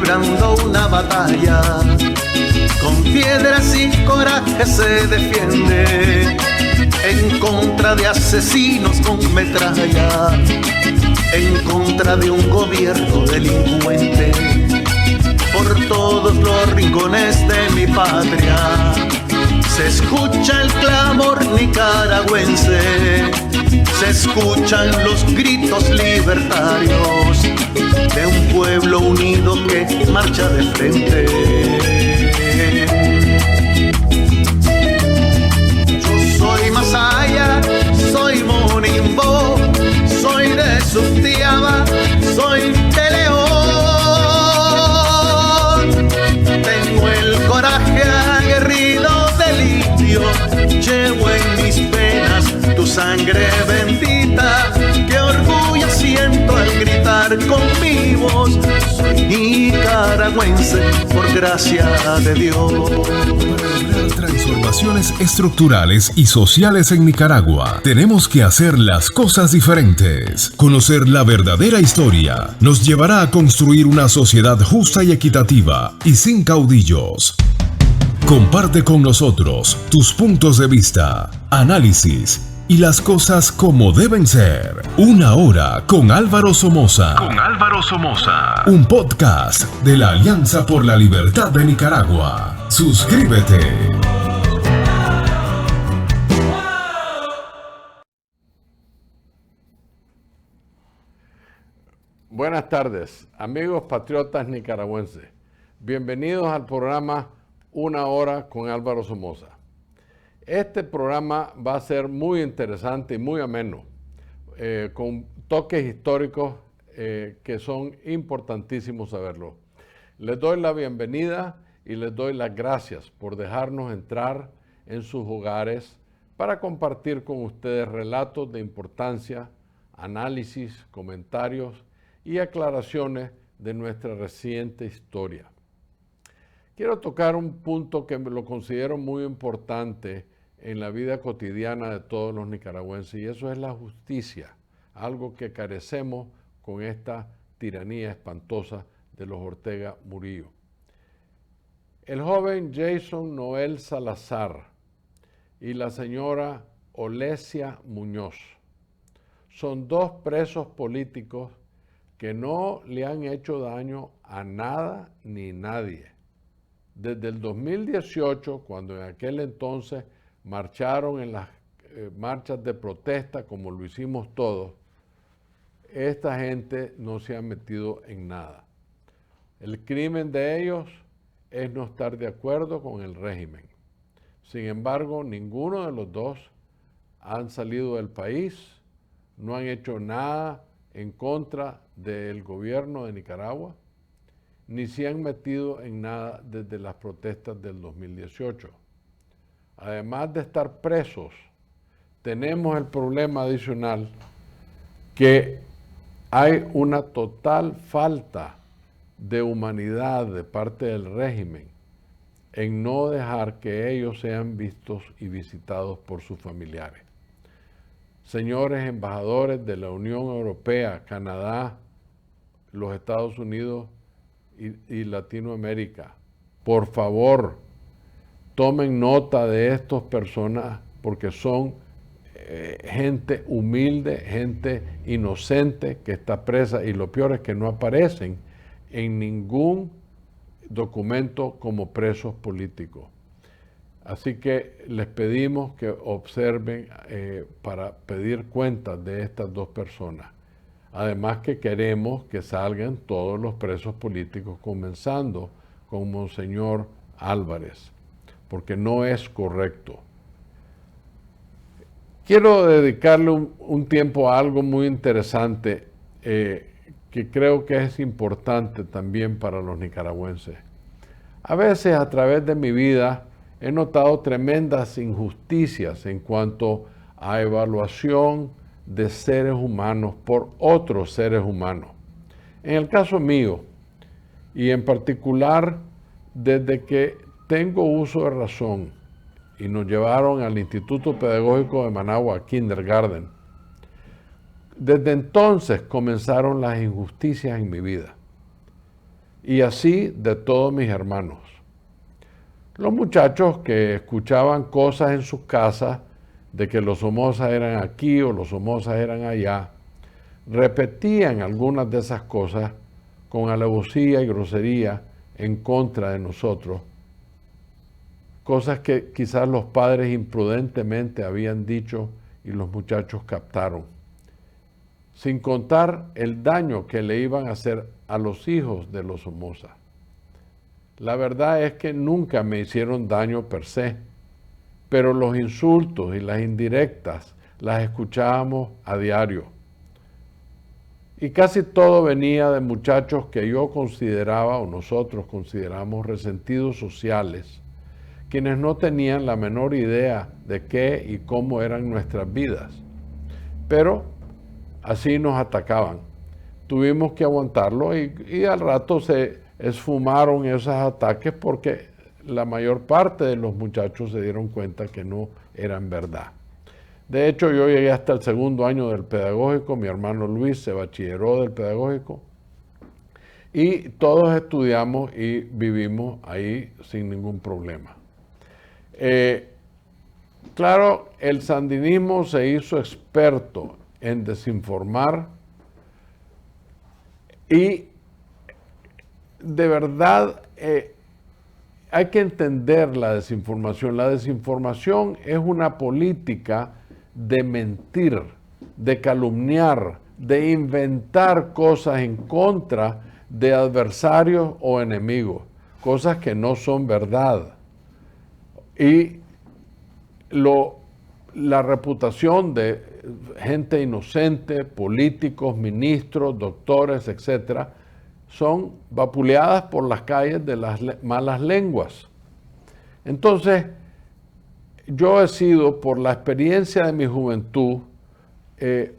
librando una batalla. Con piedras y coraje se defiende en contra de asesinos con metralla, en contra de un gobierno delincuente. Por todos los rincones de mi patria se escucha el clamor nicaragüense, se escuchan los gritos libertarios de un pueblo unido que marcha de frente. Yo soy Masaya, soy Monimbo, soy de Sutiaba, soy de León. Tengo el coraje aguerrido del indio, llevo en mis penas tu sangre bendita. Qué orgullo siento al gritar con mi voz, soy nicaragüense por gracia de Dios. Para lograr transformaciones estructurales y sociales en Nicaragua, tenemos que hacer las cosas diferentes. Conocer la verdadera historia nos llevará a construir una sociedad justa y equitativa y sin caudillos. Comparte con nosotros tus puntos de vista, análisis y las cosas como deben ser. Una hora con Álvaro Somoza. Un podcast de la Alianza por la Libertad de Nicaragua. Suscríbete. Buenas tardes, amigos patriotas nicaragüenses. Bienvenidos al programa Una Hora con Álvaro Somoza. Este programa va a ser muy interesante y muy ameno, con toques históricos que son importantísimos saberlo. Les doy la bienvenida y les doy las gracias por dejarnos entrar en sus hogares para compartir con ustedes relatos de importancia, análisis, comentarios y aclaraciones de nuestra reciente historia. Quiero tocar un punto que lo considero muy importante en la vida cotidiana de todos los nicaragüenses, y eso es la justicia, algo que carecemos con esta tiranía espantosa de los Ortega Murillo. El joven Jason Noel Salazar y la señora Olesia Muñoz son dos presos políticos que no le han hecho daño a nada ni nadie. Desde el 2018, cuando en aquel entonces marcharon en las marchas de protesta, como lo hicimos todos, esta gente no se ha metido en nada. El crimen de ellos es no estar de acuerdo con el régimen. Sin embargo, ninguno de los dos han salido del país, no han hecho nada en contra del gobierno de Nicaragua, ni se han metido en nada desde las protestas del 2018. Además de estar presos, tenemos el problema adicional que hay una total falta de humanidad de parte del régimen en no dejar que ellos sean vistos y visitados por sus familiares. Señores embajadores de la Unión Europea, Canadá, los Estados Unidos y Latinoamérica, por favor, tomen nota de estas personas porque son gente humilde, gente inocente que está presa, y lo peor es que no aparecen en ningún documento como presos políticos. Así que les pedimos que observen para pedir cuentas de estas dos personas. Además que queremos que salgan todos los presos políticos, comenzando con Monseñor Álvarez, porque no es correcto. Quiero dedicarle un tiempo a algo muy interesante que creo que es importante también para los nicaragüenses. A veces a través de mi vida he notado tremendas injusticias en cuanto a evaluación de seres humanos por otros seres humanos. En el caso mío, y en particular desde que tengo uso de razón y nos llevaron al Instituto Pedagógico de Managua, Kindergarten, desde entonces comenzaron las injusticias en mi vida. y así de todos mis hermanos. Los muchachos que escuchaban cosas en sus casas de que los Somozas eran aquí o los Somozas eran allá, repetían algunas de esas cosas con alevosía y grosería en contra de nosotros, cosas que quizás los padres imprudentemente habían dicho y los muchachos captaron, sin contar el daño que le iban a hacer a los hijos de los Somoza. La verdad es que nunca me hicieron daño per se, pero los insultos y las indirectas las escuchábamos a diario. Y casi todo venía de muchachos que yo consideraba, o nosotros consideramos, resentidos sociales, quienes no tenían la menor idea de qué y cómo eran nuestras vidas. Pero así nos atacaban. Tuvimos que aguantarlo y al rato se esfumaron esos ataques porque la mayor parte de los muchachos se dieron cuenta que no eran verdad. De hecho, yo llegué hasta el segundo año del pedagógico, mi hermano Luis se bachilleró del pedagógico y todos estudiamos y vivimos ahí sin ningún problema. Claro, el sandinismo se hizo experto en desinformar y de verdad hay que entender la desinformación. La desinformación es una política de mentir, de calumniar, de inventar cosas en contra de adversarios o enemigos, cosas que no son verdad. Y la reputación de gente inocente, políticos, ministros, doctores, etcétera, son vapuleadas por las calles de las malas lenguas. Entonces, yo he sido, por la experiencia de mi juventud,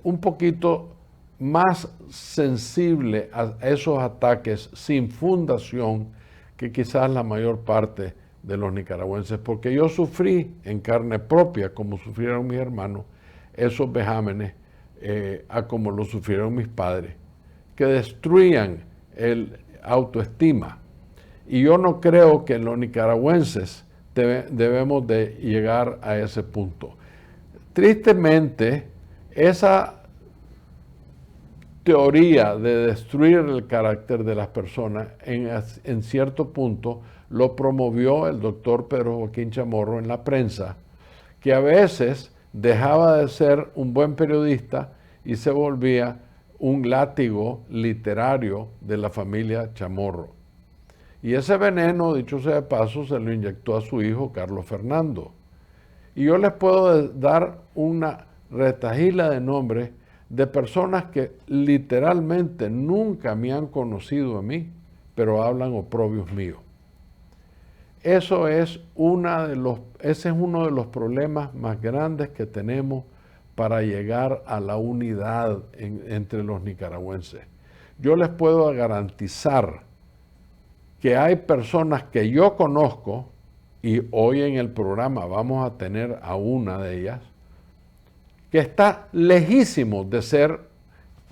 un poquito más sensible a esos ataques sin fundación que quizás la mayor parte de los nicaragüenses, porque yo sufrí en carne propia, como sufrieron mis hermanos, esos vejámenes, a como lo sufrieron mis padres, que destruían el autoestima. Y yo no creo que los nicaragüenses debemos de llegar a ese punto. Tristemente, esa teoría de destruir el carácter de las personas, en cierto punto, lo promovió el doctor Pedro Joaquín Chamorro en la prensa, que a veces dejaba de ser un buen periodista y se volvía un látigo literario de la familia Chamorro. Y ese veneno, dicho sea de paso, se lo inyectó a su hijo Carlos Fernando. Y yo les puedo dar una retahíla de nombres de personas que literalmente nunca me han conocido a mí, pero hablan oprobios míos. Ese es uno de los problemas más grandes que tenemos para llegar a la unidad entre los nicaragüenses. Yo les puedo garantizar que hay personas que yo conozco, y hoy en el programa vamos a tener a una de ellas, que está lejísimo de ser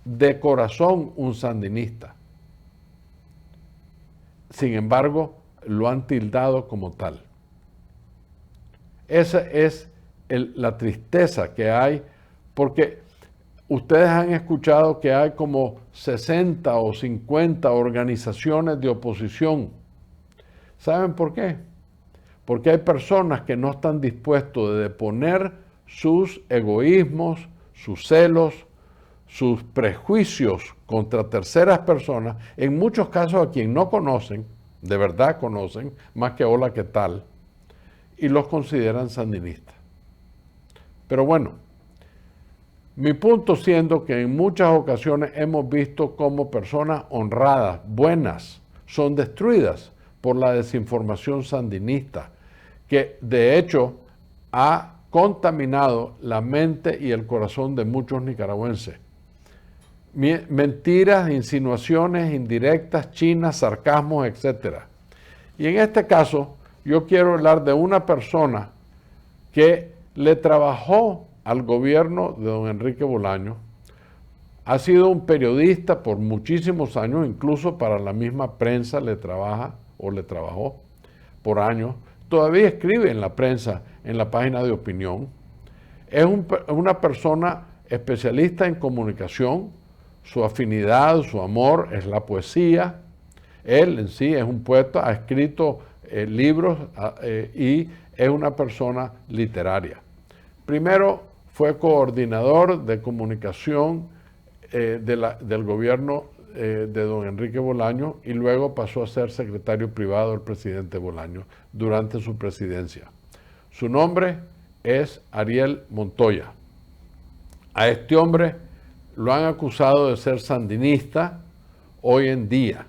de corazón un sandinista. Sin embargo, lo han tildado como tal. Esa es la tristeza que hay, porque ustedes han escuchado que hay como 60 o 50 organizaciones de oposición. ¿Saben por qué? Porque hay personas que no están dispuestos de deponer sus egoísmos, sus celos, sus prejuicios contra terceras personas, en muchos casos a quien no conocen, de verdad conocen, más que hola, ¿qué tal? Y los consideran sandinistas. Pero bueno, mi punto siendo que en muchas ocasiones hemos visto cómo personas honradas, buenas, son destruidas por la desinformación sandinista, que de hecho ha contaminado la mente y el corazón de muchos nicaragüenses. Mentiras, insinuaciones indirectas, chinas, sarcasmos, etc. Y en este caso, yo quiero hablar de una persona que le trabajó al gobierno de don Enrique Bolaño Ha sido un periodista por muchísimos años, incluso para la misma prensa le trabajó por años. Todavía escribe en la prensa, en la página de opinión. Es una persona especialista en comunicación. Su afinidad, su amor es la poesía. Él en sí es un poeta, ha escrito libros y es una persona literaria. Primero fue coordinador de comunicación del gobierno de don Enrique Bolaños y luego pasó a ser secretario privado del presidente Bolaños durante su presidencia. Su nombre es Ariel Montoya. A este hombre lo han acusado de ser sandinista hoy en día.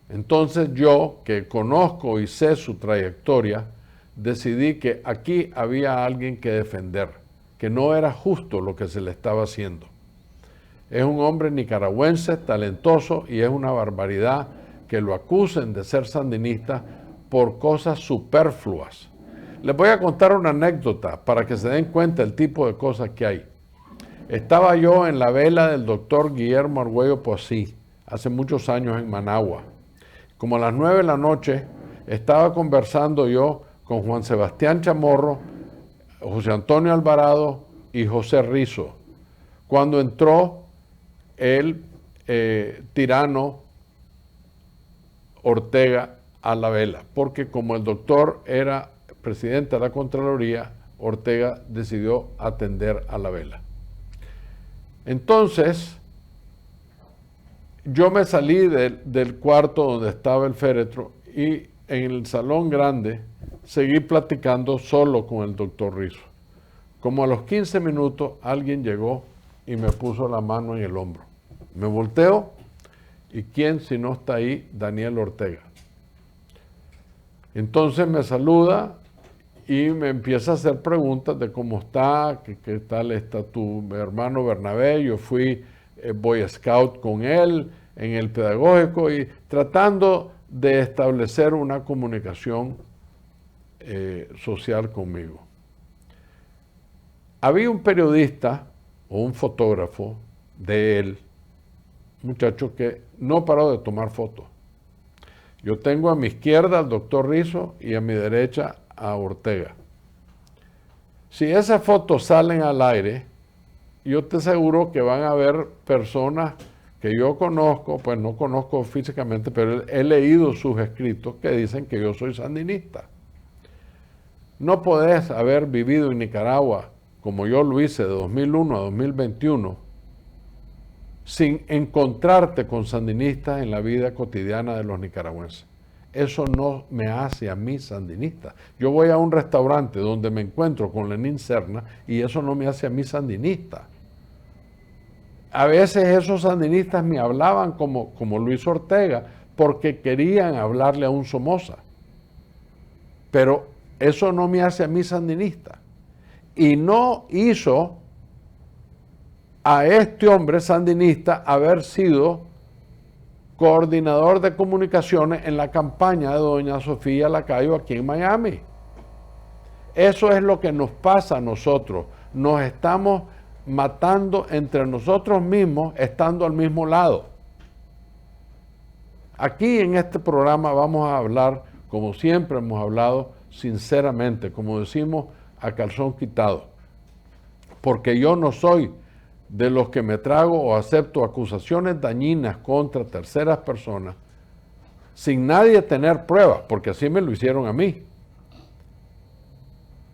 Entonces yo, que conozco y sé su trayectoria, decidí que aquí había alguien que defender, que no era justo lo que se le estaba haciendo. Es un hombre nicaragüense, talentoso, y es una barbaridad que lo acusen de ser sandinista por cosas superfluas. Les voy a contar una anécdota para que se den cuenta del tipo de cosas que hay. Estaba yo en la vela del doctor Guillermo Argüello Poasí, hace muchos años en Managua. Como a las 9 de la noche, estaba conversando yo con Juan Sebastián Chamorro, José Antonio Alvarado y José Rizo, cuando entró el tirano Ortega a la vela, porque como el doctor era presidente de la Contraloría, Ortega decidió atender a la vela. Entonces, yo me salí del cuarto donde estaba el féretro y en el salón grande seguí platicando solo con el doctor Rizo. Como a los 15 minutos alguien llegó y me puso la mano en el hombro. Me volteo y ¿quién si no está ahí? Daniel Ortega. Entonces me saluda y me empieza a hacer preguntas de cómo está, qué tal está tu hermano Bernabé. Yo fui Boy Scout con él en el pedagógico y tratando de establecer una comunicación social conmigo. Había un periodista o un fotógrafo de él, muchacho que no paró de tomar fotos. Yo tengo a mi izquierda al doctor Rizo y a mi derecha a Ortega. Si esas fotos salen al aire, yo te aseguro que van a haber personas que yo conozco, pues no conozco físicamente, pero he leído sus escritos que dicen que yo soy sandinista. No podés haber vivido en Nicaragua como yo lo hice de 2001 a 2021 sin encontrarte con sandinistas en la vida cotidiana de los nicaragüenses. Eso no me hace a mí sandinista. Yo voy a un restaurante donde me encuentro con Lenín Serna y eso no me hace a mí sandinista. A veces esos sandinistas me hablaban como Luis Ortega porque querían hablarle a un Somoza. Pero eso no me hace a mí sandinista. Y no hizo a este hombre sandinista haber sido coordinador de comunicaciones en la campaña de doña Sofía Lacayo aquí en Miami. Eso es lo que nos pasa a nosotros. Nos estamos matando entre nosotros mismos estando al mismo lado. Aquí en este programa vamos a hablar, como siempre hemos hablado, sinceramente, como decimos, a calzón quitado. Porque yo no soy de los que me trago o acepto acusaciones dañinas contra terceras personas sin nadie tener pruebas, porque así me lo hicieron a mí.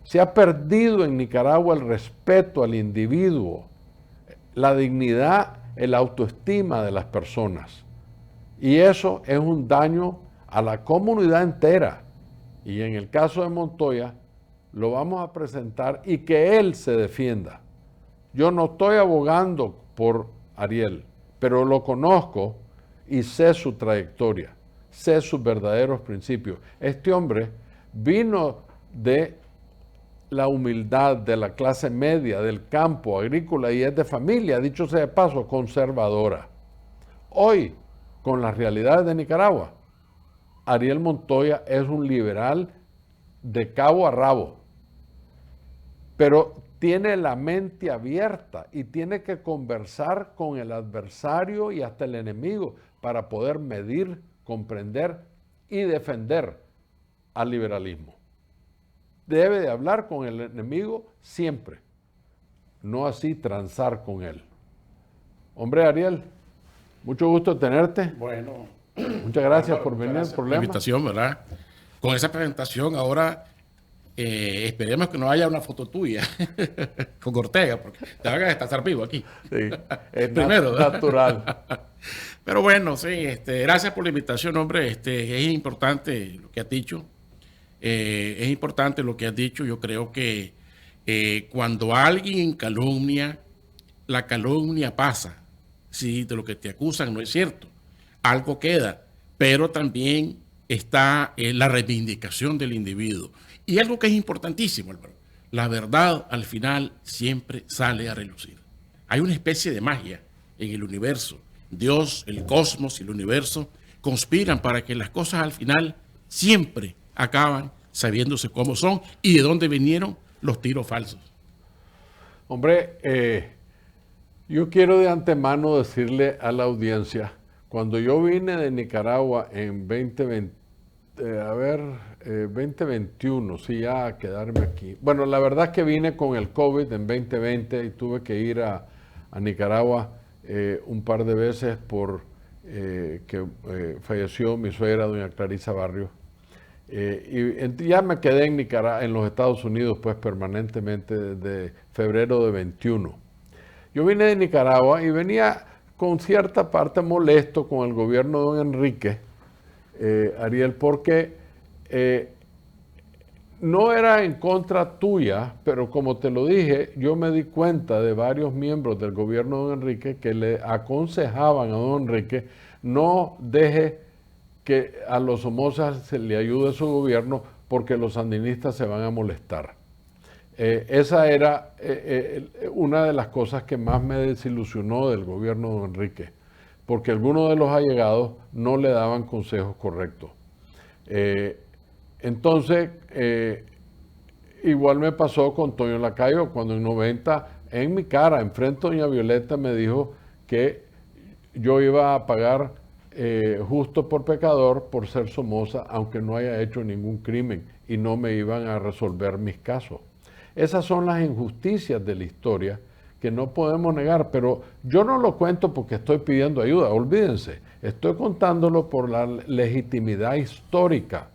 Se ha perdido en Nicaragua el respeto al individuo, la dignidad, el autoestima de las personas. Y eso es un daño a la comunidad entera. Y en el caso de Montoya, lo vamos a presentar y que él se defienda. Yo no estoy abogando por Ariel, pero lo conozco y sé su trayectoria, sé sus verdaderos principios. Este hombre vino de la humildad, de la clase media, del campo agrícola y es de familia, dicho sea de paso, conservadora. Hoy, con las realidades de Nicaragua, Ariel Montoya es un liberal de cabo a rabo. Pero tiene la mente abierta y tiene que conversar con el adversario y hasta el enemigo para poder medir, comprender y defender al liberalismo. Debe de hablar con el enemigo siempre, no así transar con él. Hombre, Ariel, mucho gusto tenerte. Bueno, muchas gracias por venir al por la programa. invitación, ¿verdad? Con esa presentación ahora esperemos que no haya una foto tuya con Ortega, porque te van a estar vivo aquí. Sí, es Primero, natural. Pero bueno, sí, gracias por la invitación, hombre. Es importante lo que has dicho. Es importante lo que has dicho. Yo creo que cuando alguien calumnia, la calumnia pasa. Si de lo que te acusan no es cierto, algo queda, pero también está la reivindicación del individuo. Y algo que es importantísimo, Álvaro, la verdad al final siempre sale a relucir. Hay una especie de magia en el universo. Dios, el cosmos y el universo conspiran para que las cosas al final siempre acaban sabiéndose cómo son y de dónde vinieron los tiros falsos. Hombre, yo quiero de antemano decirle a la audiencia, cuando yo vine de Nicaragua en 2021, sí, ya a quedarme aquí. Bueno, la verdad es que vine con el COVID en 2020 y tuve que ir a Nicaragua un par de veces por que falleció mi suegra, doña Clarisa Barrios. Y ya me quedé en Nicaragua, en los Estados Unidos, pues permanentemente desde febrero de 21. Yo vine de Nicaragua y venía con cierta parte molesto con el gobierno de don Enrique, Ariel, porque no era en contra tuya, pero como te lo dije, yo me di cuenta de varios miembros del gobierno de don Enrique que le aconsejaban a don Enrique no deje que a los Somozas se le ayude su gobierno porque los sandinistas se van a molestar. Esa era una de las cosas que más me desilusionó del gobierno de don Enrique, porque algunos de los allegados no le daban consejos correctos. Entonces, igual me pasó con Toño Lacayo, cuando en 90, en mi cara, enfrente a doña Violeta, me dijo que yo iba a pagar justo por pecador por ser Somoza, aunque no haya hecho ningún crimen, y no me iban a resolver mis casos. Esas son las injusticias de la historia que no podemos negar, pero yo no lo cuento porque estoy pidiendo ayuda, olvídense, estoy contándolo por la legitimidad histórica,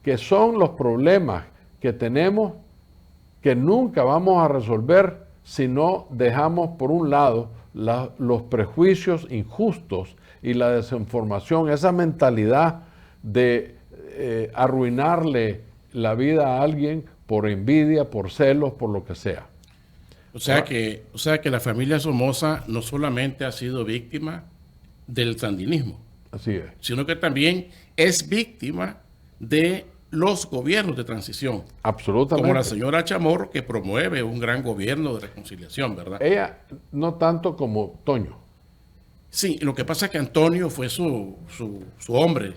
que son los problemas que tenemos que nunca vamos a resolver si no dejamos por un lado los prejuicios injustos y la desinformación, esa mentalidad de arruinarle la vida a alguien por envidia, por celos, por lo que sea. O sea que la familia Somoza no solamente ha sido víctima del sandinismo, Así es. sino que también es víctima de los gobiernos de transición. Absolutamente. Como la señora Chamorro, que promueve un gran gobierno de reconciliación, ¿verdad? Ella no tanto como Toño. Sí, lo que pasa es que Antonio fue su hombre.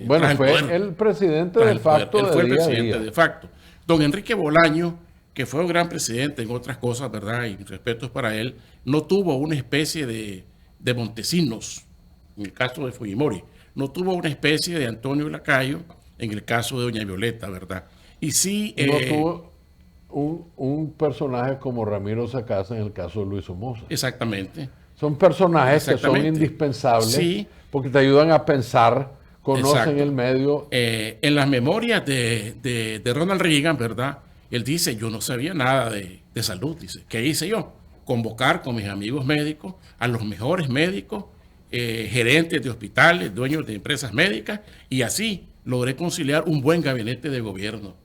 Bueno, fue poder, el presidente de facto. Él fue el día a presidente día. de facto. Don Enrique Bolaño, que fue un gran presidente en otras cosas, ¿verdad? Y mis respetos para él, no tuvo una especie de Montesinos, en el caso de Fujimori. No tuvo una especie de Antonio Lacayo, en el caso de doña Violeta, ¿verdad? Y sí... No tuvo un personaje como Ramiro Sacasa en el caso de Luis Somoza. Exactamente. Son personajes que son indispensables, sí, porque te ayudan a pensar, conocen exacto. el medio. En las memorias de Ronald Reagan, ¿verdad? Él dice, yo no sabía nada de salud, dice. ¿Qué hice yo? Convocar con mis amigos médicos a los mejores médicos, gerentes de hospitales, dueños de empresas médicas, y así logré conciliar un buen gabinete de gobierno.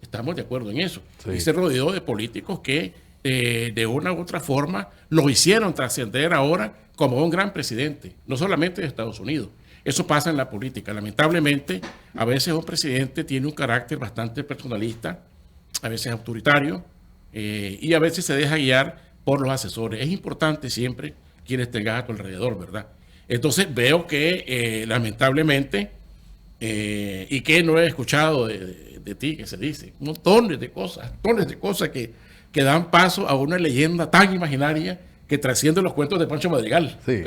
Estamos de acuerdo en eso. Sí. Y se rodeó de políticos que de una u otra forma lo hicieron trascender ahora como un gran presidente, no solamente de Estados Unidos. Eso pasa en la política. Lamentablemente, a veces un presidente tiene un carácter bastante personalista, a veces autoritario, y a veces se deja guiar por los asesores. Es importante siempre quienes tengas a tu alrededor, ¿verdad? Entonces veo que lamentablemente, y que no he escuchado de ti, que se dice, montones de cosas que que dan paso a una leyenda tan imaginaria que trasciende los cuentos de Pancho Madrigal. Sí.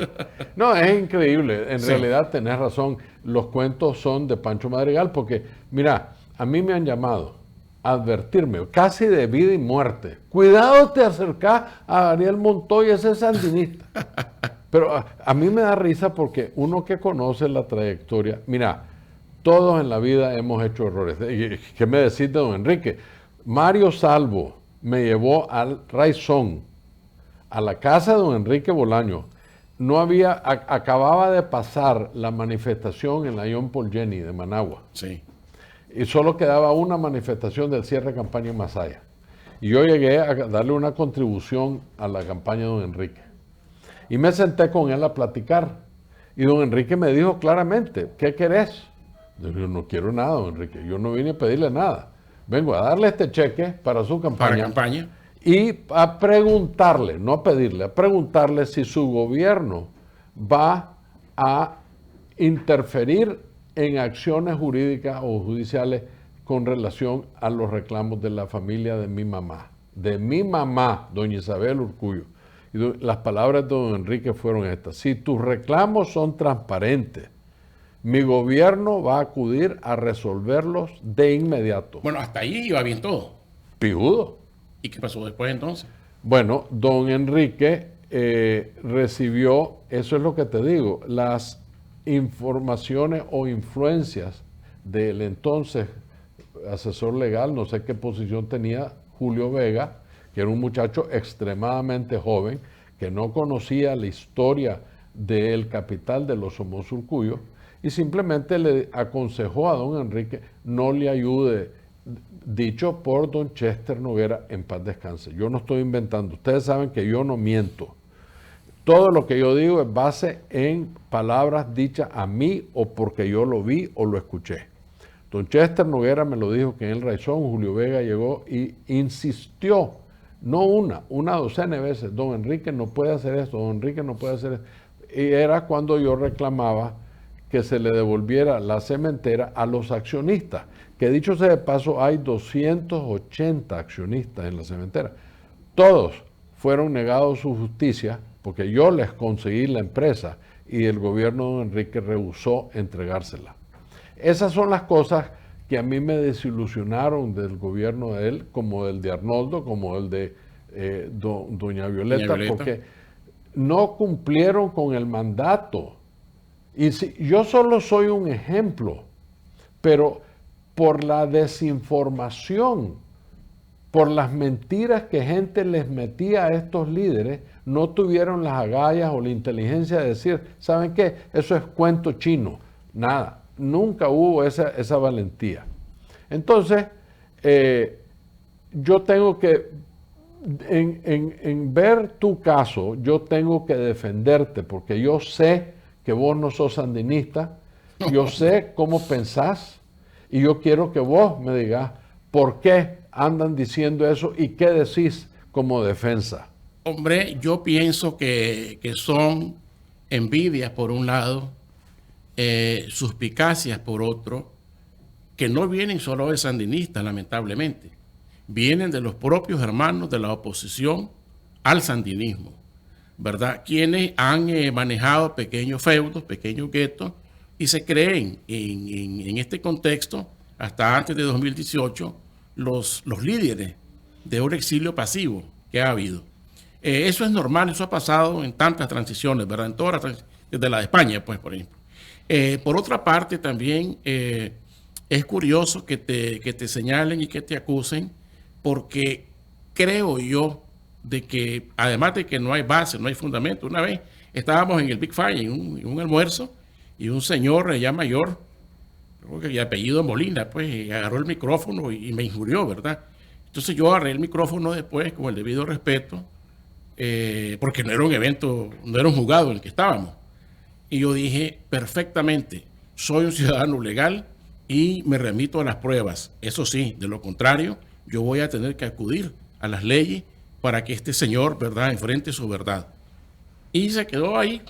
No, es increíble. En Sí. realidad tenés razón. Los cuentos son de Pancho Madrigal porque, mira, a mí me han llamado a advertirme casi de vida y muerte. Cuidado, te acercás a Ariel Montoya, ese es sandinista. Pero a mí me da risa porque uno que conoce la trayectoria, mira, todos en la vida hemos hecho errores. ¿Qué me decís de don Enrique? Mario Salvo me llevó al Raizón, a la casa de don Enrique Bolaño. No había, acababa de pasar la manifestación en la John Paul Jenny de Managua. Sí. Y solo quedaba una manifestación del cierre de campaña en Masaya. Y yo llegué a darle una contribución a la campaña de don Enrique. Y me senté con él a platicar. Y don Enrique me dijo claramente, ¿qué querés? Yo no quiero nada, don Enrique. Yo no vine a pedirle nada. Vengo a darle este cheque para su campaña. Para campaña. Y a preguntarle, no a pedirle, a preguntarle si su gobierno va a interferir en acciones jurídicas o judiciales con relación a los reclamos de la familia de mi mamá, doña Isabel Urcullo. Y las palabras de don Enrique fueron estas: si tus reclamos son transparentes, mi gobierno va a acudir a resolverlos de inmediato. Bueno, hasta ahí iba bien todo. Pijudo. ¿Y qué pasó después entonces? Bueno, don Enrique recibió, eso es lo que te digo, las informaciones o influencias del entonces asesor legal, no sé qué posición tenía, Julio Vega, que era un muchacho extremadamente joven, que no conocía la historia del capital de los Somoza Urcullo, y simplemente le aconsejó a don Enrique no le ayude, dicho por don Chester Noguera, en paz descanse. Yo no estoy inventando, ustedes saben que yo no miento. Todo lo que yo digo es base en palabras dichas a mí o porque yo lo vi o lo escuché. Don Chester Noguera me lo dijo que en el Raizón Julio Vega llegó y insistió, no una docena de veces, don Enrique no puede hacer esto, don Enrique no puede hacer esto. Y era cuando yo reclamaba que se le devolviera la cementera a los accionistas, que dicho sea de paso hay 280 accionistas en la cementera. Todos fueron negados su justicia porque yo les conseguí la empresa y el gobierno de don Enrique rehusó entregársela. Esas son las cosas que a mí me desilusionaron del gobierno de él, como del de Arnoldo, como el de doña Violeta, porque no cumplieron con el mandato. Y si, yo solo soy un ejemplo, pero por la desinformación, por las mentiras que gente les metía a estos líderes, no tuvieron las agallas o la inteligencia de decir, ¿saben qué? Eso es cuento chino. Nada, nunca hubo esa valentía. Entonces, yo tengo que, en ver tu caso, yo tengo que defenderte, porque yo sé que vos no sos sandinista, yo sé cómo pensás, y yo quiero que vos me digas por qué andan diciendo eso y qué decís como defensa. Hombre, yo pienso que son envidias por un lado, suspicacias por otro, que no vienen solo de sandinistas, lamentablemente. Vienen de los propios hermanos de la oposición al sandinismo, ¿verdad? Quienes han manejado pequeños feudos, pequeños guetos, y se creen en este contexto, hasta antes de 2018, los líderes de un exilio pasivo que ha habido. Eso es normal, eso ha pasado en tantas transiciones, ¿verdad? En todas las desde la de España, pues, por ejemplo. Por otra parte, también es curioso que te señalen y que te acusen, porque creo yo de que, además de que no hay base, no hay fundamento. Una vez estábamos en el Big Fire, en un almuerzo, y un señor ya mayor, creo que de apellido Molina, pues agarró el micrófono y me injurió, ¿verdad? Entonces yo agarré el micrófono después, con el debido respeto, porque no era un evento, no era un juzgado en el que estábamos. Y yo dije, perfectamente, soy un ciudadano legal y me remito a las pruebas. Eso sí, de lo contrario, yo voy a tener que acudir a las leyes para que este señor, ¿verdad?, enfrente su verdad. Y se quedó ahí,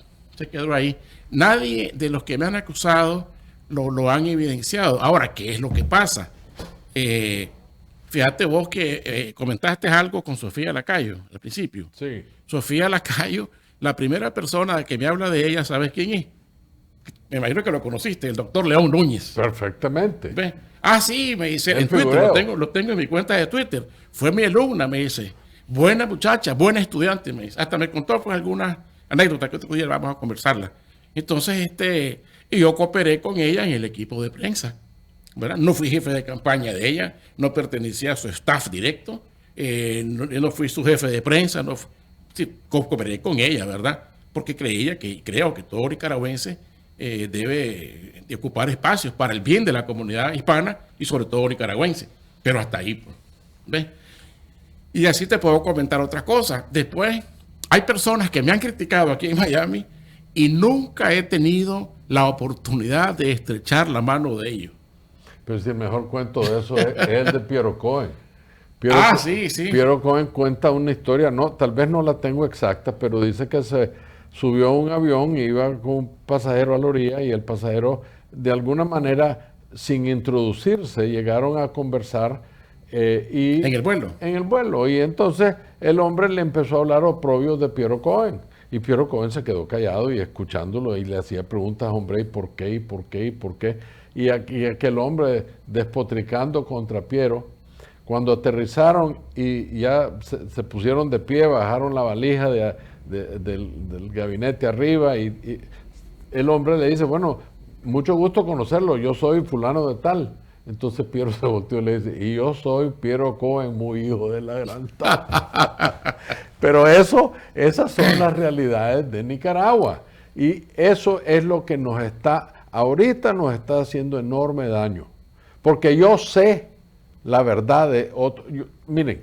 Nadie de los que me han acusado lo han evidenciado. Ahora, ¿qué es lo que pasa? Fíjate vos que comentaste algo con Sofía Lacayo al principio. Sí. Sofía Lacayo, la primera persona que me habla de ella, ¿sabes quién es? Me imagino que lo conociste, el doctor León Núñez. Perfectamente. ¿Ves? Ah, sí, me dice, El en Twitter, figureo. lo tengo en mi cuenta de Twitter. Fue mi alumna, me dice. Buena muchacha, buena estudiante, me dice. Hasta me contó pues algunas anécdotas que otro día vamos a conversarla. Entonces, y yo cooperé con ella en el equipo de prensa, ¿verdad? No fui jefe de campaña de ella, no pertenecía a su staff directo, no fui su jefe de prensa, sí, cooperé con ella, ¿verdad? Porque creo que todo nicaragüense debe de ocupar espacios para el bien de la comunidad hispana y sobre todo nicaragüense. Pero hasta ahí, pues, ¿ves? Y así te puedo comentar otra cosa. Después, hay personas que me han criticado aquí en Miami y nunca he tenido la oportunidad de estrechar la mano de ellos. Pero si el mejor cuento de eso es el de Piero Cohen. Sí, sí. Piero Cohen cuenta una historia, no, tal vez no la tengo exacta, pero dice que se subió a un avión y iba con un pasajero a la orilla y el pasajero, de alguna manera, sin introducirse, llegaron a conversar. ¿En el vuelo? En el vuelo. Y entonces el hombre le empezó a hablar oprobios de Piero Cohen. Y Piero Cohen se quedó callado y escuchándolo y le hacía preguntas, hombre, ¿y por qué? ¿Y por qué? ¿Y por qué? Y aquel hombre despotricando contra Piero, cuando aterrizaron y ya se pusieron de pie, bajaron la valija del gabinete arriba y el hombre le dice, bueno, mucho gusto conocerlo, yo soy fulano de tal. Entonces Piero se volteó y le dice, y yo soy Piero Cohen, muy hijo de la gran tal. Pero esas son las realidades de Nicaragua. Y eso es lo que ahorita nos está haciendo enorme daño. Porque yo sé la verdad de otro. Miren,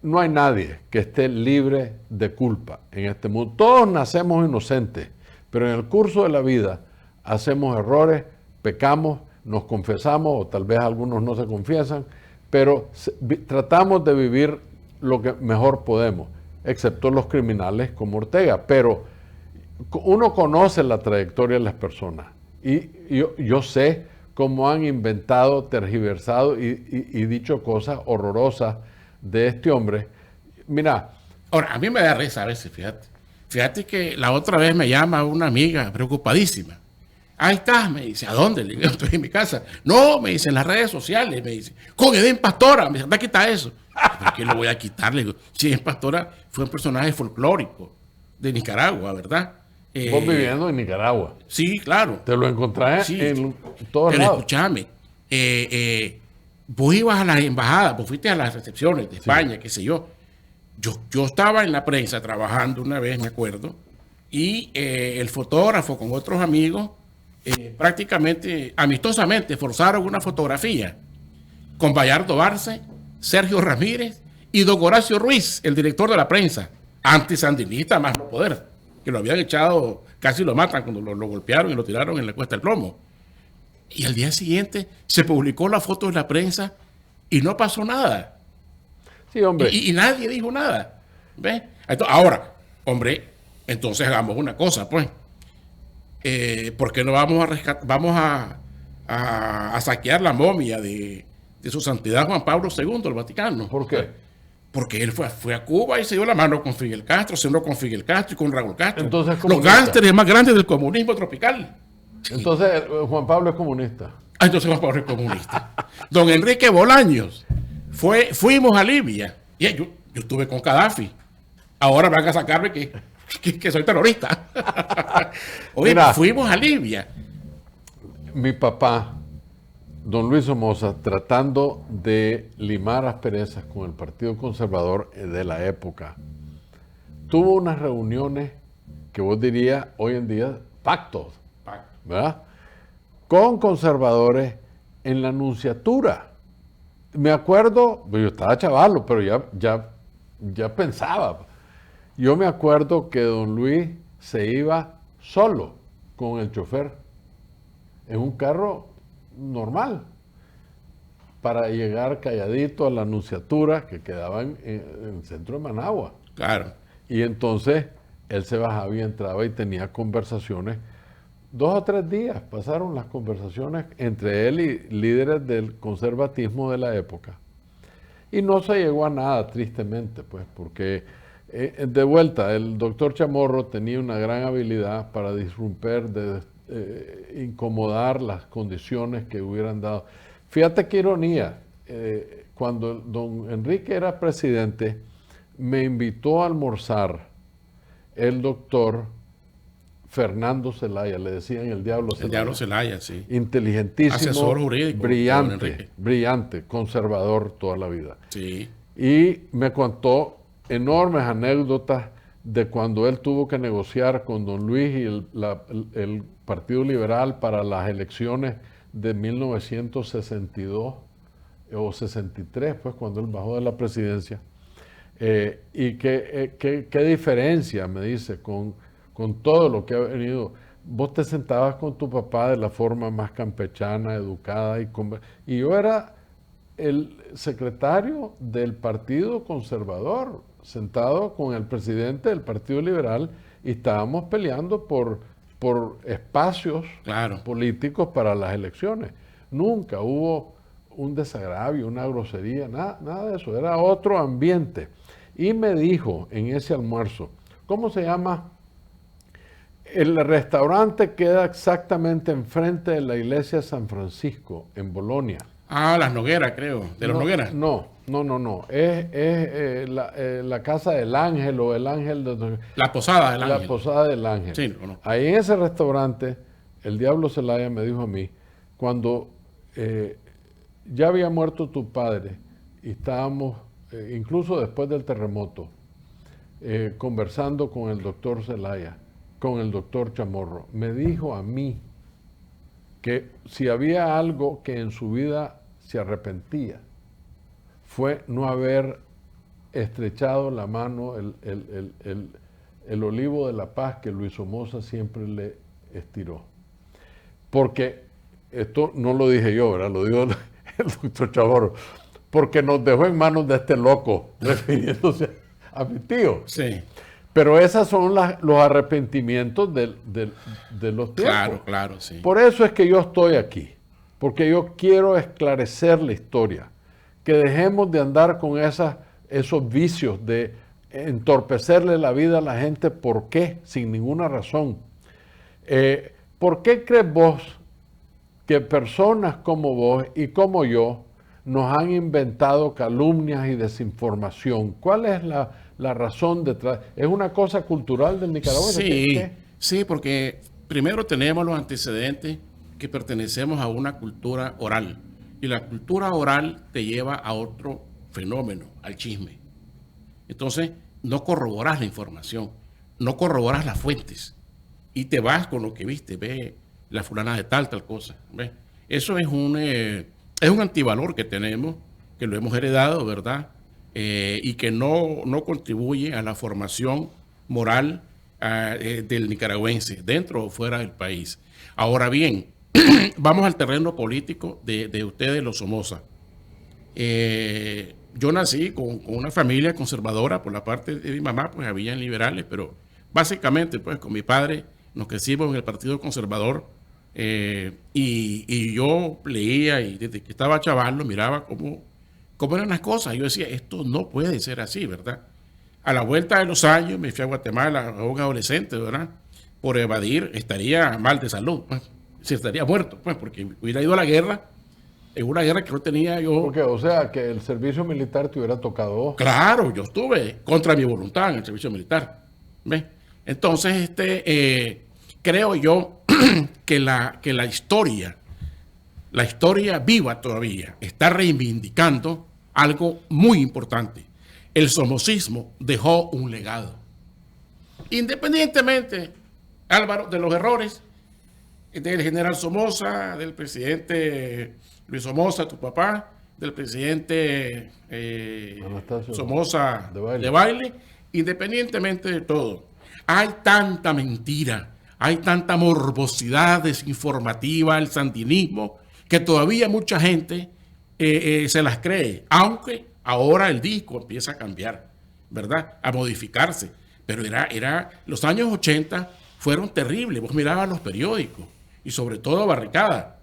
no hay nadie que esté libre de culpa en este mundo. Todos nacemos inocentes, pero en el curso de la vida hacemos errores, pecamos, nos confesamos, o tal vez algunos no se confiesan, pero tratamos de vivir lo que mejor podemos, excepto los criminales como Ortega. Pero uno conoce la trayectoria de las personas y yo sé cómo han inventado, tergiversado y dicho cosas horrorosas de este hombre. Mira. Ahora, a mí me da risa a veces, fíjate. Fíjate que la otra vez me llama una amiga preocupadísima. Ahí estás, me dice, ¿a dónde? Le digo, estoy en mi casa. No, me dice, en las redes sociales, me dice, con Edén Pastora, me dice, anda a quitar eso. ¿Por qué lo voy a quitar? Le digo, si Edén Pastora fue un personaje folclórico de Nicaragua, ¿verdad? Vos viviendo en Nicaragua. Sí, claro. Te lo encontrás sí, en todos pero lados. Escúchame, vos ibas a las embajadas, vos fuiste a las recepciones de España, qué sé yo. Yo estaba en la prensa trabajando una vez, me acuerdo, y el fotógrafo con otros amigos prácticamente amistosamente forzaron una fotografía con Bayardo Barce, Sergio Ramírez y don Horacio Ruiz, el director de la prensa, antisandinista más no poder, que lo habían echado, casi lo matan cuando lo golpearon y lo tiraron en la Cuesta del Plomo. Y al día siguiente se publicó la foto de la prensa y no pasó nada. Sí, hombre. Y nadie dijo nada. ¿Ves? Ahora, hombre, entonces hagamos una cosa, pues. ¿Por qué no vamos a saquear la momia de su santidad Juan Pablo II, el Vaticano? ¿Por qué? Porque él fue a Cuba y se dio la mano con Fidel Castro, se unió con Fidel Castro y con Raúl Castro. Entonces, los gánsteres más grandes del comunismo tropical. Entonces, Juan Pablo es comunista. Entonces Juan Pablo es comunista. Don Enrique Bolaños, fuimos a Libia. Y yo estuve con Gaddafi. Ahora van a sacarme que soy terrorista. Oye, Mira, fuimos a Libia. Mi papá, don Luis Somoza, tratando de limar asperezas con el Partido Conservador de la época, tuvo unas reuniones que vos dirías hoy en día pactos, ¿verdad? Con conservadores en la Nunciatura. Me acuerdo, yo estaba chavalo, pero ya pensaba. Yo me acuerdo que don Luis se iba solo con el chofer en un carro normal para llegar calladito a la Nunciatura que quedaba en el centro de Managua. Claro. Y entonces él se bajaba y entraba y tenía conversaciones. 2 o 3 días pasaron las conversaciones entre él y líderes del conservatismo de la época. Y no se llegó a nada, tristemente, pues, porque de vuelta, el doctor Chamorro tenía una gran habilidad para disrumper, incomodar las condiciones que hubieran dado. Fíjate qué ironía, cuando don Enrique era presidente, me invitó a almorzar el doctor Fernando Zelaya, le decían el Diablo Zelaya. El Diablo Zelaya, sí. Inteligentísimo, Asesor jurídico, brillante, conservador toda la vida. Sí. Y me contó enormes anécdotas de cuando él tuvo que negociar con don Luis y el Partido Liberal para las elecciones de 1962 o 63, pues cuando él bajó de la presidencia. Y qué diferencia, me dice, con todo lo que ha venido. Vos te sentabas con tu papá de la forma más campechana, educada, y yo era el secretario del Partido Conservador, sentado con el presidente del Partido Liberal, y estábamos peleando por espacios políticos para las elecciones. Nunca hubo un desagravio, una grosería, nada de eso, era otro ambiente. Y me dijo en ese almuerzo, ¿cómo se llama? El restaurante queda exactamente enfrente de la iglesia de San Francisco, en Bolonia. Ah, Las Nogueras, creo. ¿De los Nogueras? No. Es la Casa del Ángel o el Ángel de... La Posada del Ángel. La Posada del Ángel. Sí, no. Ahí en ese restaurante, el Diablo Zelaya me dijo a mí, cuando ya había muerto tu padre y estábamos, incluso después del terremoto, conversando con el doctor Zelaya, con el doctor Chamorro, me dijo a mí que si había algo que en su vida se arrepentía, fue no haber estrechado la mano, el olivo de la paz que Luis Somoza siempre le estiró. Porque, esto no lo dije yo, ¿verdad? Lo dijo el doctor Chamorro, porque nos dejó en manos de este loco, refiriéndose a mi tío. Sí. Pero esos son los arrepentimientos de los tiempos. Claro, sí. Por eso es que yo estoy aquí, porque yo quiero esclarecer la historia, que dejemos de andar con esos vicios de entorpecerle la vida a la gente. ¿Por qué? Sin ninguna razón. ¿Por qué crees vos que personas como vos y como yo nos han inventado calumnias y desinformación? ¿Cuál es la razón detrás? ¿Es una cosa cultural del nicaragüense? Sí, porque primero tenemos los antecedentes que pertenecemos a una cultura oral. Y la cultura oral te lleva a otro fenómeno, al chisme. Entonces, no corroboras la información, no corroboras las fuentes. Y te vas con lo que viste, ve la fulana de tal cosa. ¿Ve? Eso es un antivalor que tenemos, que lo hemos heredado, ¿verdad? Y que no contribuye a la formación moral del nicaragüense, dentro o fuera del país. Ahora bien, vamos al terreno político de ustedes, los Somoza. Yo nací con una familia conservadora por la parte de mi mamá, pues habían liberales, pero básicamente pues con mi padre nos crecimos en el Partido Conservador, y yo leía, y desde que estaba chaval lo miraba cómo eran las cosas. Yo decía, esto no puede ser así, ¿verdad? A la vuelta de los años me fui a Guatemala a un adolescente, ¿verdad? Por evadir estaría mal de salud, pues. Si estaría muerto, pues, porque hubiera ido a la guerra, en una guerra que no tenía yo. Porque, o sea, que el servicio militar te hubiera tocado vos. Claro, yo estuve contra mi voluntad en el servicio militar. ¿Ves? Entonces, creo yo que la historia viva todavía, está reivindicando algo muy importante. El somocismo dejó un legado. Independientemente, Álvaro, de los errores del general Somoza, del presidente Luis Somoza, tu papá, del presidente Somoza de baile, independientemente de todo, hay tanta mentira, hay tanta morbosidad desinformativa, el sandinismo, que todavía mucha gente se las cree, aunque ahora el disco empieza a cambiar, ¿verdad? A modificarse. Pero los años 80 fueron terribles. Vos mirabas los periódicos y sobre todo Barricada,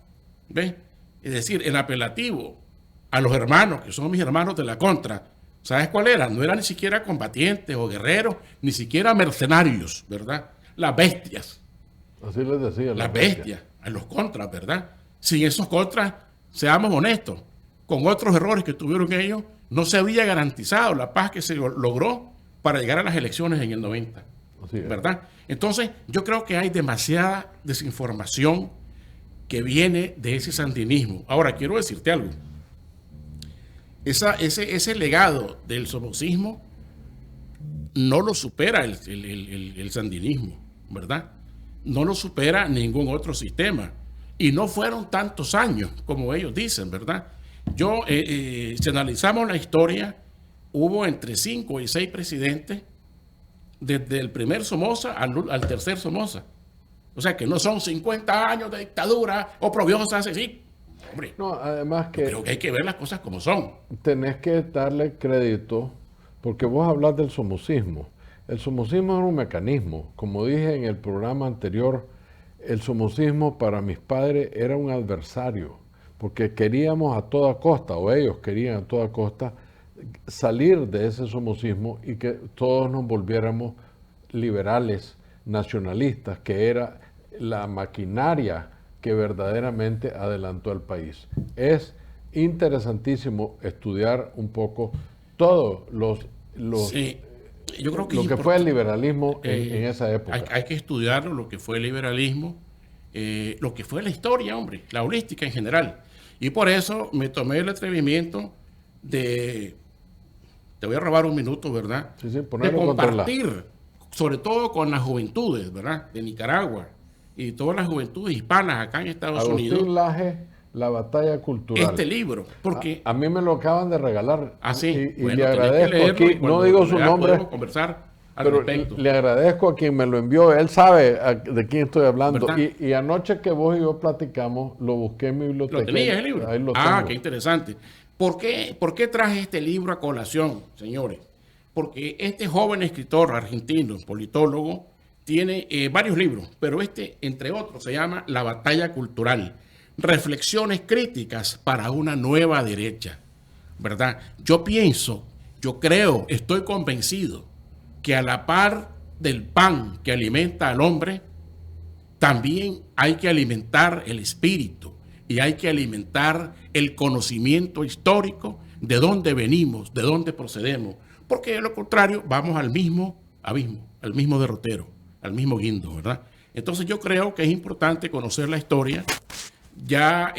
¿ves? Es decir, el apelativo a los hermanos, que son mis hermanos de la contra, ¿sabes cuál era? No eran ni siquiera combatientes o guerreros, ni siquiera mercenarios, ¿verdad? Las bestias. Así les decía. Las bestias, a los contras, ¿verdad? Sin esos contras, seamos honestos, con otros errores que tuvieron ellos, no se había garantizado la paz que se logró para llegar a las elecciones en el 90, ¿verdad? Entonces, yo creo que hay demasiada desinformación que viene de ese sandinismo. Ahora, quiero decirte algo. Ese legado del somocismo no lo supera el sandinismo, ¿verdad? No lo supera ningún otro sistema. Y no fueron tantos años como ellos dicen, ¿verdad? Si analizamos la historia, hubo entre 5 y 6 presidentes desde el primer Somoza al tercer Somoza. O sea que no son 50 años de dictadura oprobiosa, sí. Hombre, no, además que creo que hay que ver las cosas como son. Tenés que darle crédito, porque vos hablas del somocismo. El somocismo es un mecanismo. Como dije en el programa anterior, el somocismo para mis padres era un adversario, porque queríamos a toda costa, o ellos querían a toda costa, salir de ese somocismo y que todos nos volviéramos liberales, nacionalistas, que era la maquinaria que verdaderamente adelantó al país. Es interesantísimo estudiar un poco todos sí, yo creo que lo que fue el liberalismo en esa época. Hay que estudiarlo, lo que fue el liberalismo, lo que fue la historia, hombre, la holística en general. Y por eso me tomé el atrevimiento de, te voy a robar un minuto, ¿verdad? Sí, de compartir, sobre todo con las juventudes, ¿verdad? De Nicaragua y todas las juventudes hispanas acá en Estados Unidos. Agustín Laje, La batalla cultural. Este libro, porque... A mí me lo acaban de regalar. Sí. Y bueno, le agradezco aquí, no digo su nombre, conversar pero le agradezco a quien me lo envió. Él sabe de quién estoy hablando. Y anoche que vos y yo platicamos, lo busqué en mi biblioteca. ¿Lo tenías el libro? Ahí lo tengo. Qué interesante. ¿Por qué traje este libro a colación, señores? Porque este joven escritor argentino, politólogo, tiene varios libros, pero este, entre otros, se llama La batalla cultural. Reflexiones críticas para una nueva derecha, ¿verdad? Yo pienso, yo creo, estoy convencido que a la par del pan que alimenta al hombre, también hay que alimentar el espíritu y hay que alimentar el conocimiento histórico de dónde venimos, de dónde procedemos, porque de lo contrario vamos al mismo abismo, al mismo derrotero, al mismo guindo, ¿verdad? Entonces yo creo que es importante conocer la historia. Ya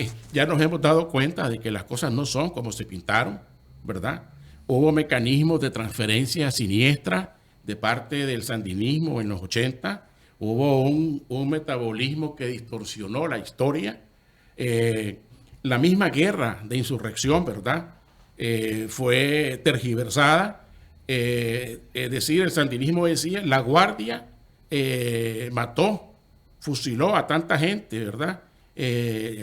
nos hemos dado cuenta de que las cosas no son como se pintaron, ¿verdad? Hubo mecanismos de transferencia siniestra de parte del sandinismo en los 80. Hubo un metabolismo que distorsionó la historia. La misma guerra de insurrección, ¿verdad? Fue tergiversada. Es decir, el sandinismo decía, la guardia mató, fusiló a tanta gente, ¿verdad?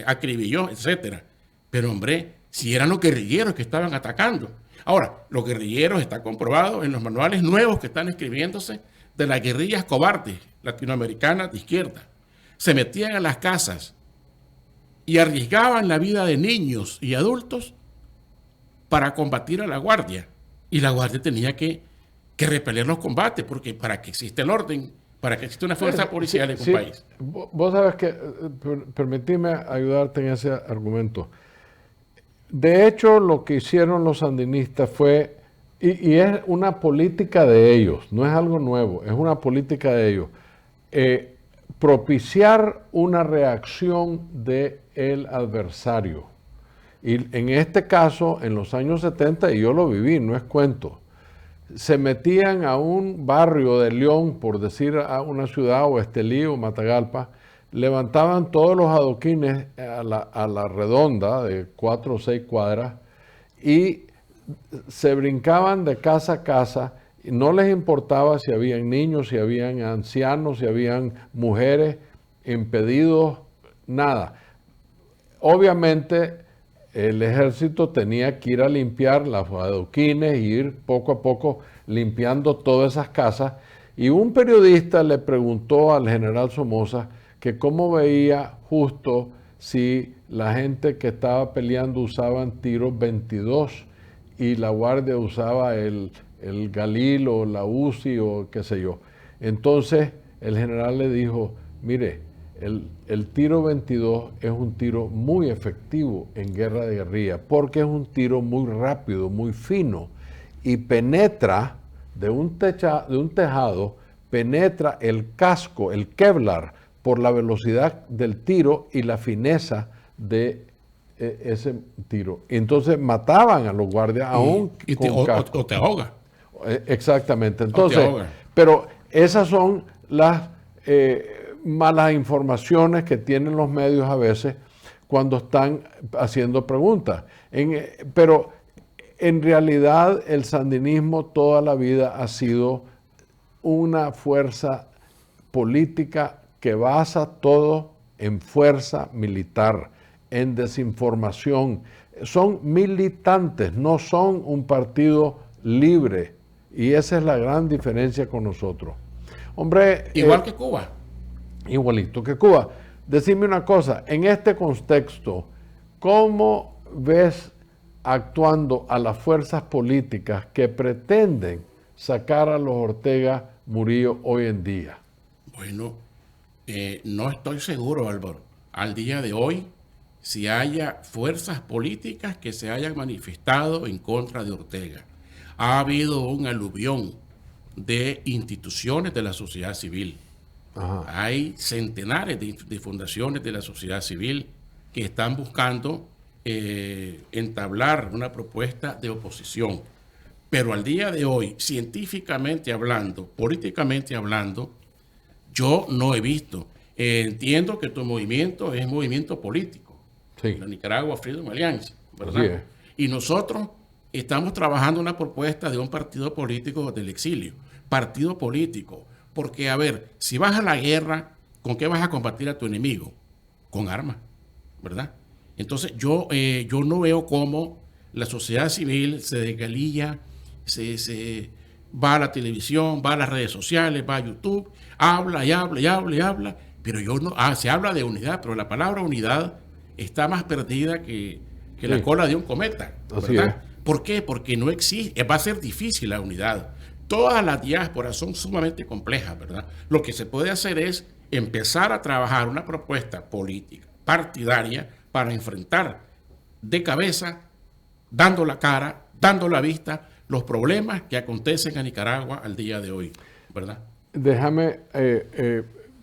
Acribilló, etcétera. Pero hombre, si eran los guerrilleros que estaban atacando. Ahora, los guerrilleros está comprobado en los manuales nuevos que están escribiéndose de las guerrillas cobardes latinoamericanas de izquierda. Se metían a las casas y arriesgaban la vida de niños y adultos para combatir a la guardia. Y la guardia tenía que repeler los combates, porque para que exista el orden, para que exista una fuerza policial en un país. Vos sabes que, permitime ayudarte en ese argumento. De hecho, lo que hicieron los sandinistas fue, y es una política de ellos, no es algo nuevo, es una política de ellos, propiciar una reacción del adversario. Y en este caso, en los años 70, y yo lo viví, no es cuento, se metían a un barrio de León, por decir a una ciudad, o Estelí o Matagalpa, levantaban todos los adoquines a la redonda de 4 o 6 cuadras y se brincaban de casa a casa. Y no les importaba si habían niños, si habían ancianos, si habían mujeres, impedidos, nada. Obviamente el ejército tenía que ir a limpiar las adoquines y ir poco a poco limpiando todas esas casas. Y un periodista le preguntó al general Somoza que cómo veía justo si la gente que estaba peleando usaban tiros 22 y la guardia usaba el Galil o la UCI o qué sé yo. Entonces el general le dijo, mire, el tiro 22 es un tiro muy efectivo en guerra de guerrilla porque es un tiro muy rápido, muy fino y penetra de un tejado, penetra el casco, el Kevlar, por la velocidad del tiro y la fineza de ese tiro. Entonces mataban a los guardias aún con casco. O te ahoga. Exactamente. Entonces, pero esas son las malas informaciones que tienen los medios a veces cuando están haciendo preguntas. Pero en realidad el sandinismo toda la vida ha sido una fuerza política que basa todo en fuerza militar, en desinformación. Son militantes, no son un partido libre. Y esa es la gran diferencia con nosotros. Hombre, igual que Cuba. Igualito que Cuba. Decime una cosa, en este contexto, ¿cómo ves actuando a las fuerzas políticas que pretenden sacar a los Ortega Murillo hoy en día? Bueno, no estoy seguro, Álvaro, al día de hoy, si haya fuerzas políticas que se hayan manifestado en contra de Ortega. Ha habido un aluvión de instituciones de la sociedad civil. Ajá. Hay centenares de fundaciones de la sociedad civil que están buscando entablar una propuesta de oposición. Pero al día de hoy, científicamente hablando, políticamente hablando, yo no he visto. Entiendo que tu movimiento es movimiento político. Sí. La Nicaragua Freedom Alliance, ¿verdad? Sí. Y nosotros estamos trabajando una propuesta de un partido político del exilio. Partido político. Porque, a ver, si vas a la guerra, ¿con qué vas a combatir a tu enemigo? Con armas, ¿verdad? Entonces, yo no veo cómo la sociedad civil se desgalilla, se va a la televisión, va a las redes sociales, va a YouTube, habla y habla y habla y habla, pero se habla de unidad, pero la palabra unidad está más perdida que sí, la cola de un cometa, ¿verdad? ¿Por qué? Porque no existe, va a ser difícil la unidad. Todas las diásporas son sumamente complejas, ¿verdad? Lo que se puede hacer es empezar a trabajar una propuesta política, partidaria, para enfrentar de cabeza, dando la cara, dando la vista, los problemas que acontecen en Nicaragua al día de hoy, ¿verdad? Déjame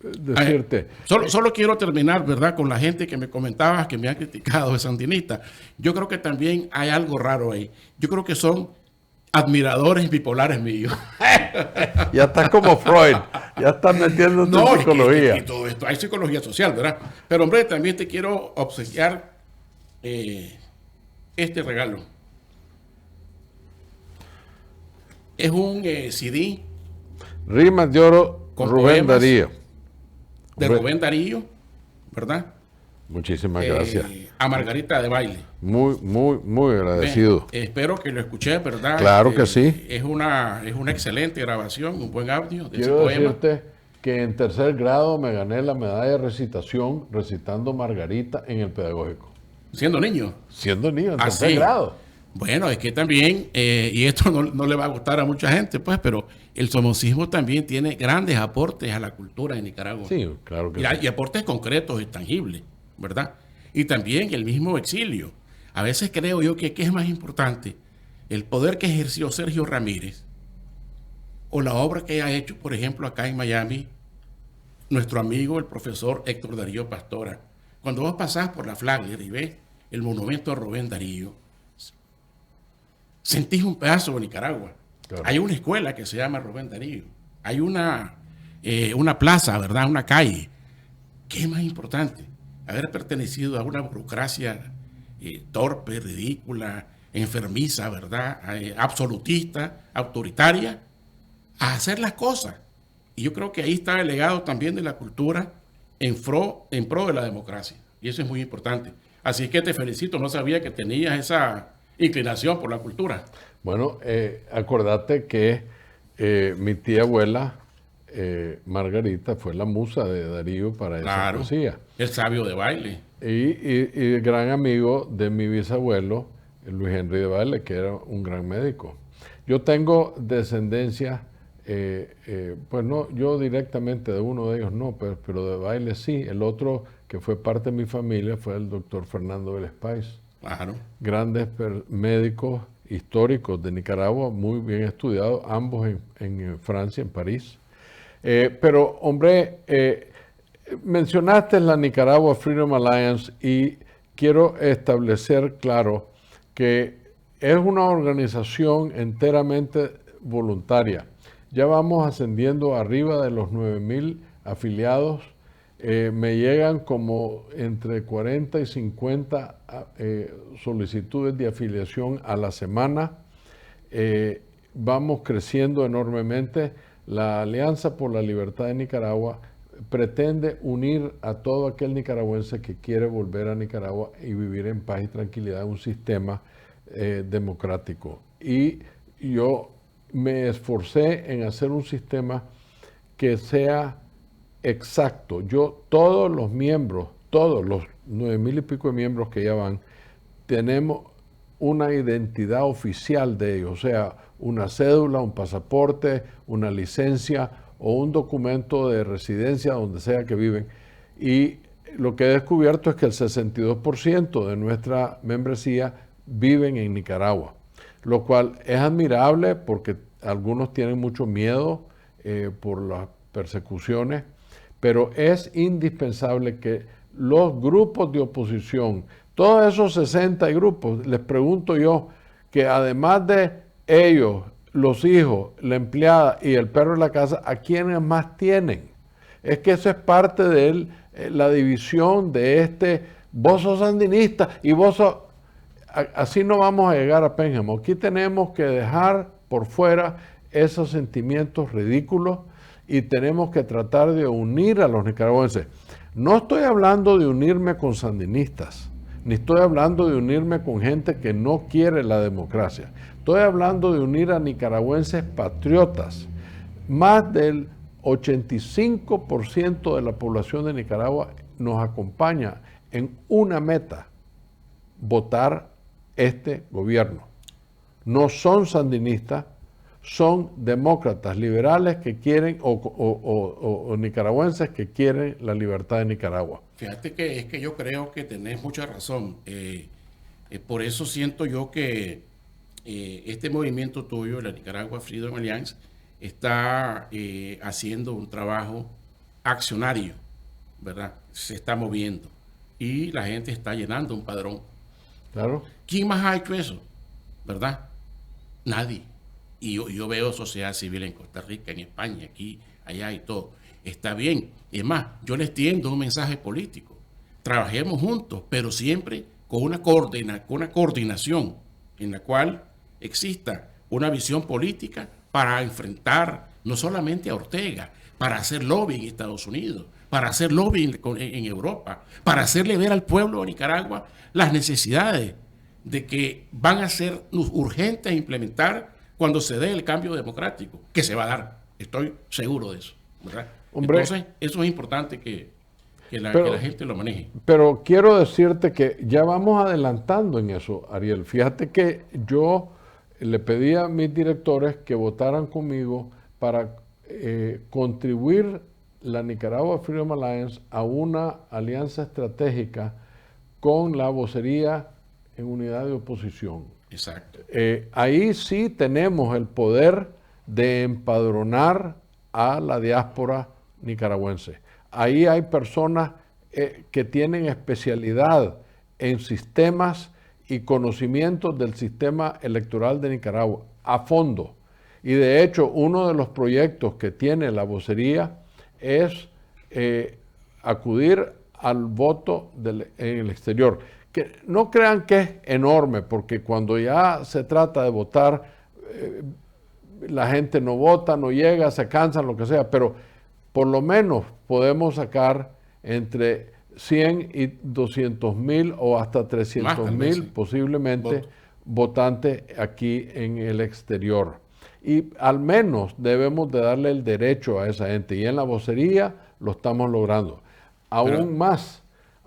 decirte. Solo quiero terminar, ¿verdad?, con la gente que me comentabas que me han criticado de sandinista. Yo creo que también hay algo raro ahí. Yo creo que son admiradores bipolares míos. Ya estás como Freud, ya estás metiéndote en psicología. Y todo esto, hay psicología social, ¿verdad? Pero hombre, también te quiero obsequiar este regalo. Es un CD. Rimas de Oro con Rubén Darío. De Rubén Darío, ¿verdad? Muchísimas gracias. A Margarita de Baile. Muy agradecido. Espero que lo escuché, ¿verdad? Claro que sí. Es una excelente grabación, un buen audio de Quiero decirte que en tercer grado me gané la medalla de recitación recitando Margarita en el pedagógico. ¿Siendo niño? Siendo niño, en tercer grado. Bueno, es que también, y esto no le va a gustar a mucha gente, pues, pero el somocismo también tiene grandes aportes a la cultura de Nicaragua. Sí, claro que sí. Y aportes concretos y tangibles, ¿verdad? Y también el mismo exilio. A veces creo yo que ¿qué es más importante? El poder que ejerció Sergio Ramírez o la obra que ha hecho, por ejemplo, acá en Miami, nuestro amigo, el profesor Héctor Darío Pastora. Cuando vos pasás por la Flagler y ves el monumento a Rubén Darío, sentís un pedazo de Nicaragua. Claro. Hay una escuela que se llama Rubén Darío. Hay una plaza, ¿verdad? Una calle. ¿Qué es más importante? Haber pertenecido a una burocracia torpe, ridícula, enfermiza, ¿verdad? Absolutista, autoritaria, a hacer las cosas. Y yo creo que ahí está el legado también de la cultura en pro de la democracia. Y eso es muy importante. Así que te felicito. No sabía que tenías esa inclinación por la cultura. Bueno, acordate que mi tía abuela, Margarita, fue la musa de Darío para esa poesía. El sabio de baile. y gran amigo de mi bisabuelo, Luis Henry de Baile, que era un gran médico. Yo tengo descendencia, pues no, yo directamente de uno de ellos no, pero de Baile sí. El otro que fue parte de mi familia fue el doctor Fernando Vélez Páez. Claro. Grandes médicos históricos de Nicaragua, muy bien estudiados, ambos en Francia, en París. Pero, hombre, mencionaste la Nicaragua Freedom Alliance y quiero establecer claro que es una organización enteramente voluntaria. Ya vamos ascendiendo arriba de los 9,000 afiliados. Me llegan como entre 40 y 50 solicitudes de afiliación a la semana. Vamos creciendo enormemente. La Alianza por la Libertad de Nicaragua pretende unir a todo aquel nicaragüense que quiere volver a Nicaragua y vivir en paz y tranquilidad en un sistema democrático. Y yo me esforcé en hacer un sistema que sea exacto. Todos los miembros, todos los 9,000 y pico de miembros que ya van, tenemos una identidad oficial de ellos, o sea, una cédula, un pasaporte, una licencia o un documento de residencia donde sea que viven. Y lo que he descubierto es que el 62% de nuestra membresía viven en Nicaragua, lo cual es admirable porque algunos tienen mucho miedo por las persecuciones, pero es indispensable que los grupos de oposición, todos esos 60 grupos, les pregunto yo, que además de ellos, los hijos, la empleada y el perro en la casa, ¿a quiénes más tienen? Es que eso es parte de la división de vos sos sandinista y vos sos... Así no vamos a llegar a Pénjamo. Aquí tenemos que dejar por fuera esos sentimientos ridículos y tenemos que tratar de unir a los nicaragüenses. No estoy hablando de unirme con sandinistas, ni estoy hablando de unirme con gente que no quiere la democracia. Estoy hablando de unir a nicaragüenses patriotas. Más del 85% de la población de Nicaragua nos acompaña en una meta: votar este gobierno. No son sandinistas, son demócratas, liberales que quieren, o nicaragüenses que quieren la libertad de Nicaragua. Fíjate que es que yo creo que tenés mucha razón. Por eso siento yo que este movimiento tuyo, la Nicaragua Freedom Alliance, está haciendo un trabajo accionario, ¿verdad? Se está moviendo y la gente está llenando un padrón. Claro. ¿Quién más ha hecho eso? ¿Verdad? Nadie. Y yo veo sociedad civil en Costa Rica, en España, aquí, allá y todo. Está bien. Es más, yo les tiendo un mensaje político. Trabajemos juntos, pero siempre con una coordinación en la cual exista una visión política para enfrentar no solamente a Ortega, para hacer lobby en Estados Unidos, para hacer lobby en Europa, para hacerle ver al pueblo de Nicaragua las necesidades de que van a ser urgentes a implementar cuando se dé el cambio democrático, que se va a dar. Estoy seguro de eso, ¿verdad? Hombre, entonces, eso es importante que la gente lo maneje. Pero quiero decirte que ya vamos adelantando en eso, Ariel. Fíjate que yo le pedí a mis directores que votaran conmigo para contribuir la Nicaragua Freedom Alliance a una alianza estratégica con la vocería en unidad de oposición. Exacto. Ahí sí tenemos el poder de empadronar a la diáspora nicaragüense. Ahí hay personas que tienen especialidad en sistemas y conocimientos del sistema electoral de Nicaragua a fondo. Y de hecho, uno de los proyectos que tiene la vocería es acudir al voto en el exterior. Que no crean que es enorme, porque cuando ya se trata de votar, la gente no vota, no llega, se cansan, lo que sea, pero por lo menos podemos sacar entre 100 y 200,000 o hasta 300,000 posiblemente votantes aquí en el exterior. Y al menos debemos de darle el derecho a esa gente. Y en la vocería lo estamos logrando. Aún más,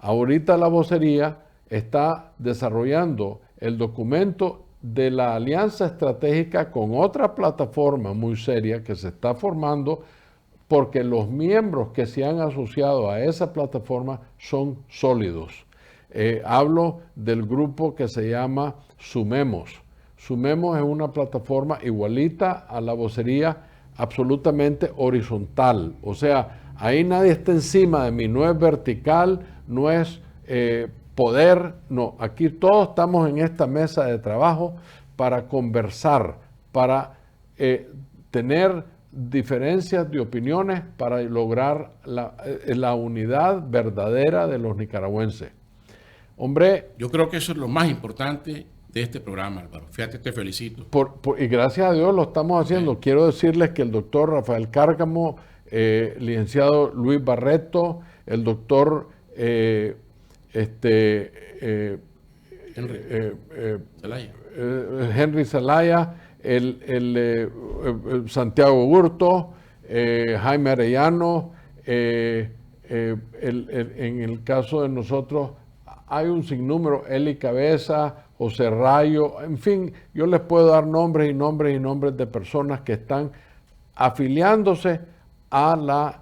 Ahorita la vocería está desarrollando el documento de la alianza estratégica con otra plataforma muy seria que se está formando, porque los miembros que se han asociado a esa plataforma son sólidos. Hablo del grupo que se llama Sumemos. Sumemos es una plataforma igualita a la vocería, absolutamente horizontal. O sea, ahí nadie está encima de mí, no es vertical, no es poder, no. Aquí todos estamos en esta mesa de trabajo para conversar, para tener diferencias de opiniones, para lograr la unidad verdadera de los nicaragüenses. Hombre, yo creo que eso es lo más importante de este programa, Álvaro. Fíjate, te felicito. Y gracias a Dios lo estamos haciendo. Sí. Quiero decirles que el doctor Rafael Cárcamo, licenciado Luis Barreto, el doctor Henry Zelaya, el Santiago Hurto, Jaime Arellano, en el caso de nosotros hay un sinnúmero, Eli Cabeza, José Rayo, en fin, yo les puedo dar nombres y nombres y nombres de personas que están afiliándose a la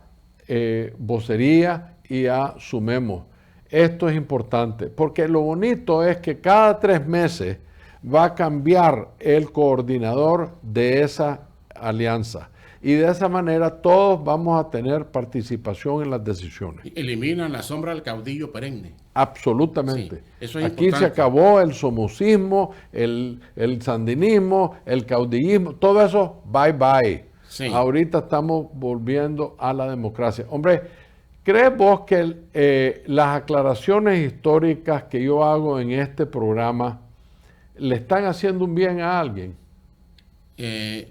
vocería y a Sumemos. Esto es importante, porque lo bonito es que cada 3 meses va a cambiar el coordinador de esa alianza. Y de esa manera todos vamos a tener participación en las decisiones. Eliminan la sombra del caudillo perenne. Absolutamente. Sí, eso es aquí importante. Se acabó el somocismo, el sandinismo, el caudillismo, todo eso, bye bye. Sí. Ahorita estamos volviendo a la democracia. Hombre, ¿crees vos que las aclaraciones históricas que yo hago en este programa le están haciendo un bien a alguien?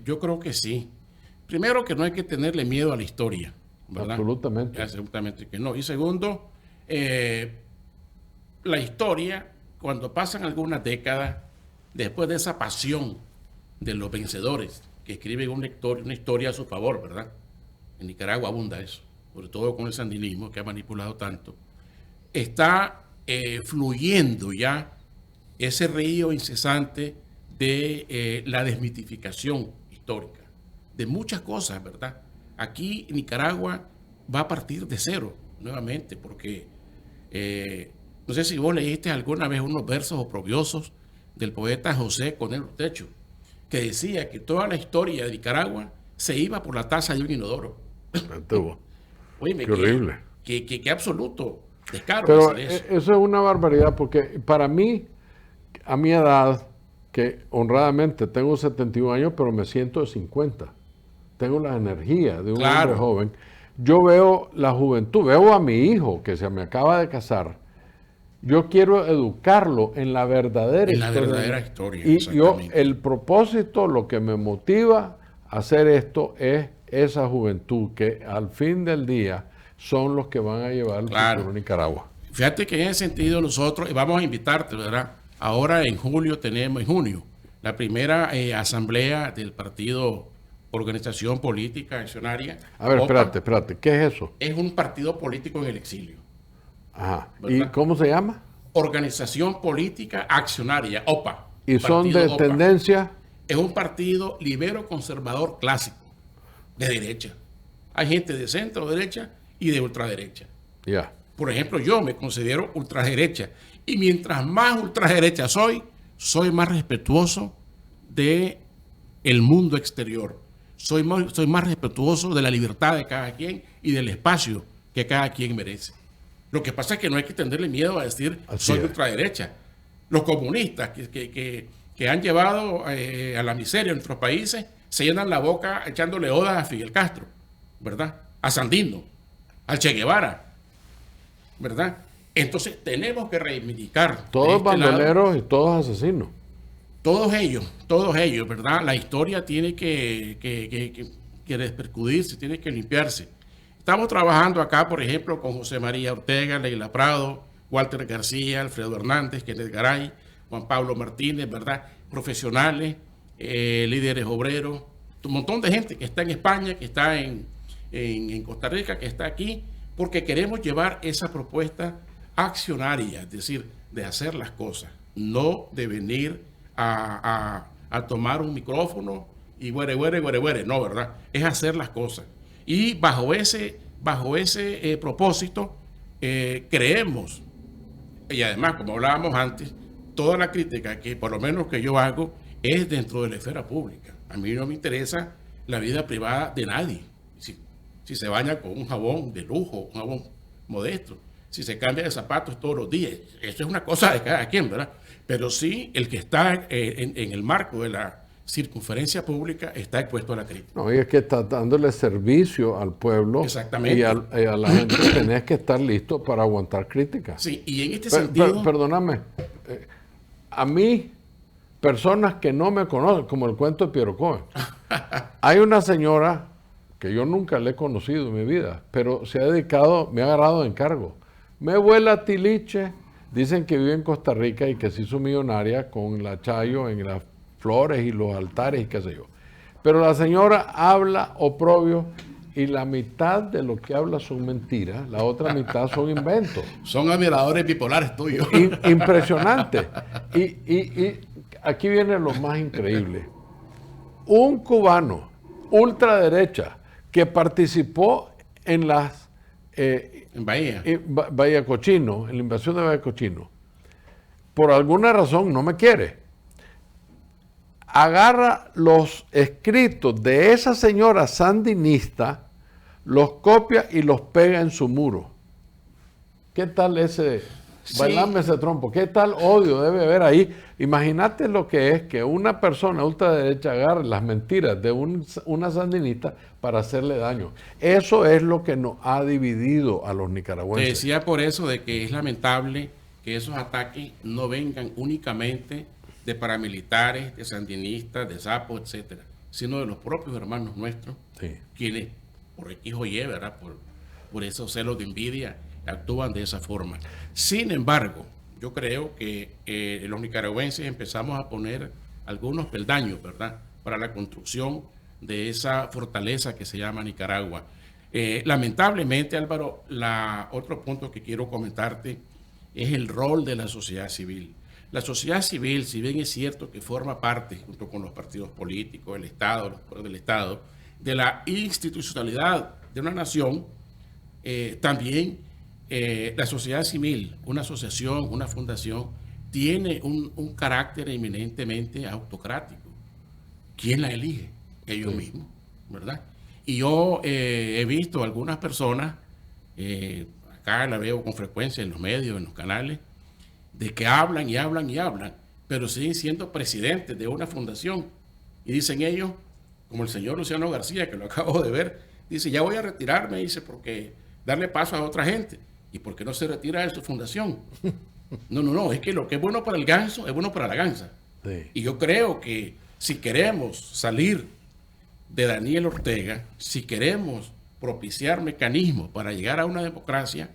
Yo creo que sí. Primero, que no hay que tenerle miedo a la historia, ¿verdad? Absolutamente. Absolutamente que no. Y segundo, la historia, cuando pasan algunas décadas, después de esa pasión de los vencedores que escriben una historia a su favor, ¿verdad? En Nicaragua abunda eso, sobre todo con el sandinismo que ha manipulado tanto. Está fluyendo ya ese río incesante de la desmitificación histórica, de muchas cosas, ¿verdad? Aquí Nicaragua va a partir de cero, nuevamente, porque no sé si vos leíste alguna vez unos versos oprobiosos del poeta José Conel Urtecho, que decía que toda la historia de Nicaragua se iba por la taza de un inodoro. Oye, qué horrible. Qué absoluto descaro. Pero eso es una barbaridad, porque para mí, a mi edad, que honradamente tengo 71 años, pero me siento de 50. Tengo la energía de un hombre joven. Yo veo la juventud, veo a mi hijo que se me acaba de casar. Yo quiero educarlo en la verdadera historia. Y yo, el propósito, lo que me motiva a hacer esto es esa juventud que al fin del día son los que van a llevar el futuro a Nicaragua. Fíjate que en ese sentido nosotros, y vamos a invitarte, ¿verdad? Ahora en junio tenemos, la primera asamblea del partido Organización Política Accionaria. A ver, OPA. Espérate, ¿qué es eso? Es un partido político en el exilio. Ajá. ¿Verdad? ¿Y cómo se llama? Organización Política Accionaria, OPA. ¿Y son de OPA. Tendencia? Es un partido libero conservador clásico, de derecha. Hay gente de centro derecha y de ultraderecha. Ya. Yeah. Por ejemplo, yo me considero ultraderecha. Y mientras más ultraderecha soy más respetuoso del mundo exterior. Soy más respetuoso de la libertad de cada quien y del espacio que cada quien merece. Lo que pasa es que no hay que tenerle miedo a decir soy ultraderecha. Los comunistas que han llevado a la miseria en nuestros países se llenan la boca echándole odas a Fidel Castro, ¿verdad? A Sandino, al Che Guevara, ¿verdad? Entonces tenemos que reivindicar. Todos bandoleros y todos asesinos. Todos ellos, ¿verdad? La historia tiene que despercudirse, tiene que limpiarse. Estamos trabajando acá, por ejemplo, con José María Ortega, Leila Prado, Walter García, Alfredo Hernández, Kenneth Garay, Juan Pablo Martínez, ¿verdad? Profesionales, líderes obreros, un montón de gente que está en España, que está en Costa Rica, que está aquí, porque queremos llevar esa propuesta accionaria, es decir, de hacer las cosas, no de venir a tomar un micrófono y güere, no, ¿verdad? Es hacer las cosas. Y bajo ese propósito, creemos, y además, como hablábamos antes, toda la crítica que por lo menos que yo hago es dentro de la esfera pública. A mí no me interesa la vida privada de nadie. Si se baña con un jabón de lujo, un jabón modesto, si se cambia de zapatos todos los días, eso es una cosa de cada quien, ¿verdad? Pero sí, el que está en el marco de la circunferencia pública está expuesto a la crítica. No, y es que está dándole servicio al pueblo. Exactamente. Y a la gente tenés que estar listo para aguantar críticas. Sí, y en este sentido... Perdóname, a mí, personas que no me conocen, como el cuento de Piero Cohen, hay una señora que yo nunca le he conocido en mi vida, pero se ha dedicado, me ha agarrado de encargo. Me vuela tiliche, dicen que vive en Costa Rica y que se hizo millonaria con la Chayo en las flores y los altares y qué sé yo. Pero la señora habla oprobio y la mitad de lo que habla son mentiras, la otra mitad son inventos. Son admiradores bipolares tuyos. Impresionante. Y aquí viene lo más increíble. Un cubano ultraderecha que participó en las... en Bahía. Bahía Cochino, en la invasión de Bahía Cochino, por alguna razón no me quiere. Agarra los escritos de esa señora sandinista, los copia y los pega en su muro. ¿Qué tal ese, bailarme ese trompo? ¿Qué tal odio debe haber ahí? Imagínate lo que es que una persona ultraderecha agarre las mentiras de una sandinista para hacerle daño. Eso es lo que nos ha dividido a los nicaragüenses. Te decía por eso de que es lamentable que esos ataques no vengan únicamente de paramilitares, de sandinistas, de sapos, etcétera, sino de los propios hermanos nuestros, sí, quienes por X o Y, ¿verdad? Por esos celos de envidia, actúan de esa forma. Sin embargo, yo creo que los nicaragüenses empezamos a poner algunos peldaños, ¿verdad?, para la construcción de esa fortaleza que se llama Nicaragua. Lamentablemente, Álvaro, otro punto que quiero comentarte es el rol de la sociedad civil. La sociedad civil, si bien es cierto que forma parte, junto con los partidos políticos, el Estado, los poderes del Estado, de la institucionalidad de una nación, también la sociedad civil, una asociación, una fundación, tiene un carácter eminentemente autocrático. ¿Quién la elige? Ellos mismos, ¿verdad? Y yo he visto algunas personas, acá la veo con frecuencia en los medios, en los canales, de que hablan y hablan y hablan, pero siguen siendo presidentes de una fundación. Y dicen ellos, como el señor Luciano García, que lo acabo de ver, dice, ya voy a retirarme, dice, porque darle paso a otra gente. ¿Y por qué no se retira de su fundación? No, es que lo que es bueno para el ganso es bueno para la gansa. Sí. Y yo creo que si queremos salir de Daniel Ortega, si queremos propiciar mecanismos para llegar a una democracia,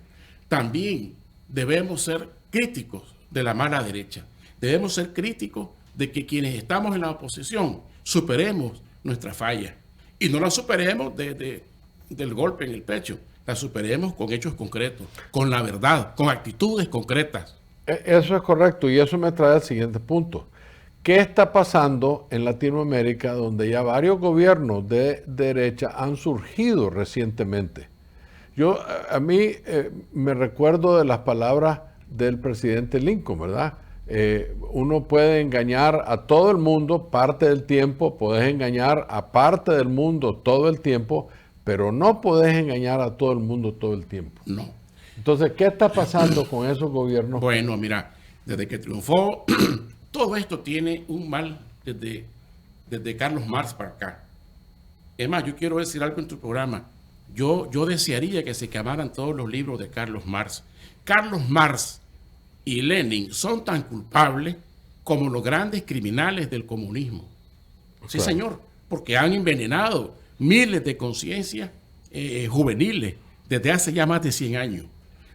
también debemos ser críticos de la mala derecha. Debemos ser críticos de que quienes estamos en la oposición superemos nuestra falla. Y no la superemos del golpe en el pecho. La superemos con hechos concretos, con la verdad, con actitudes concretas. Eso es correcto y eso me trae al siguiente punto. ¿Qué está pasando en Latinoamérica donde ya varios gobiernos de derecha han surgido recientemente? A mí me recuerdo de las palabras del presidente Lincoln, ¿verdad? Uno puede engañar a todo el mundo parte del tiempo, puedes engañar a parte del mundo todo el tiempo, pero no puedes engañar a todo el mundo todo el tiempo. No. Entonces, ¿qué está pasando con esos gobiernos? Bueno, mira, desde que triunfó, todo esto tiene un mal desde Carlos Marx para acá. Es más, yo quiero decir algo en tu programa. Yo desearía que se quemaran todos los libros de Carlos Marx. Carlos Marx y Lenin son tan culpables como los grandes criminales del comunismo. Sí, señor, porque han envenenado miles de conciencias juveniles desde hace ya más de 100 años.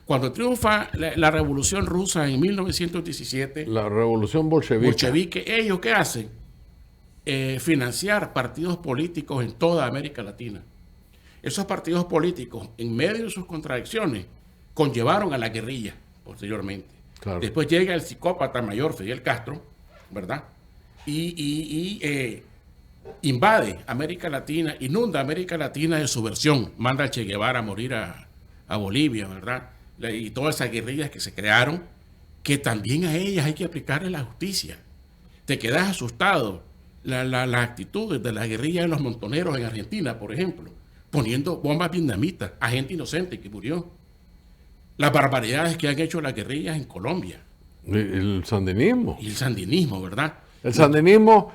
Cuando triunfa la Revolución Rusa en 1917, la Revolución bolchevique, ¿ellos qué hacen? Financiar partidos políticos en toda América Latina. Esos partidos políticos, en medio de sus contradicciones, conllevaron a la guerrilla, posteriormente. Claro. Después llega el psicópata mayor Fidel Castro, ¿verdad? Invade América Latina, inunda América Latina de subversión, manda a Che Guevara a morir a Bolivia, ¿verdad? Y todas esas guerrillas que se crearon, que también a ellas hay que aplicarle la justicia. Te quedas asustado las actitudes de la guerrilla de los montoneros en Argentina, por ejemplo, poniendo bombas vietnamitas a gente inocente que murió. Las barbaridades que han hecho las guerrillas en Colombia. El sandinismo. Y el sandinismo, ¿verdad? El sandinismo,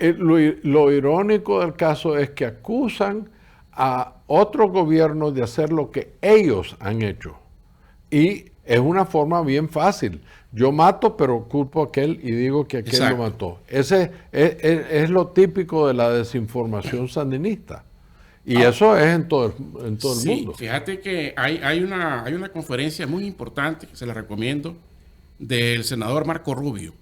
lo irónico del caso es que acusan a otros gobiernos de hacer lo que ellos han hecho. Y es una forma bien fácil. Yo mato, pero culpo a aquel y digo que aquel Exacto. lo mató. Ese es lo típico de la desinformación sandinista. Y eso es en todo el Sí, mundo. fíjate que hay una conferencia muy importante que se la recomiendo del senador Marco Rubio,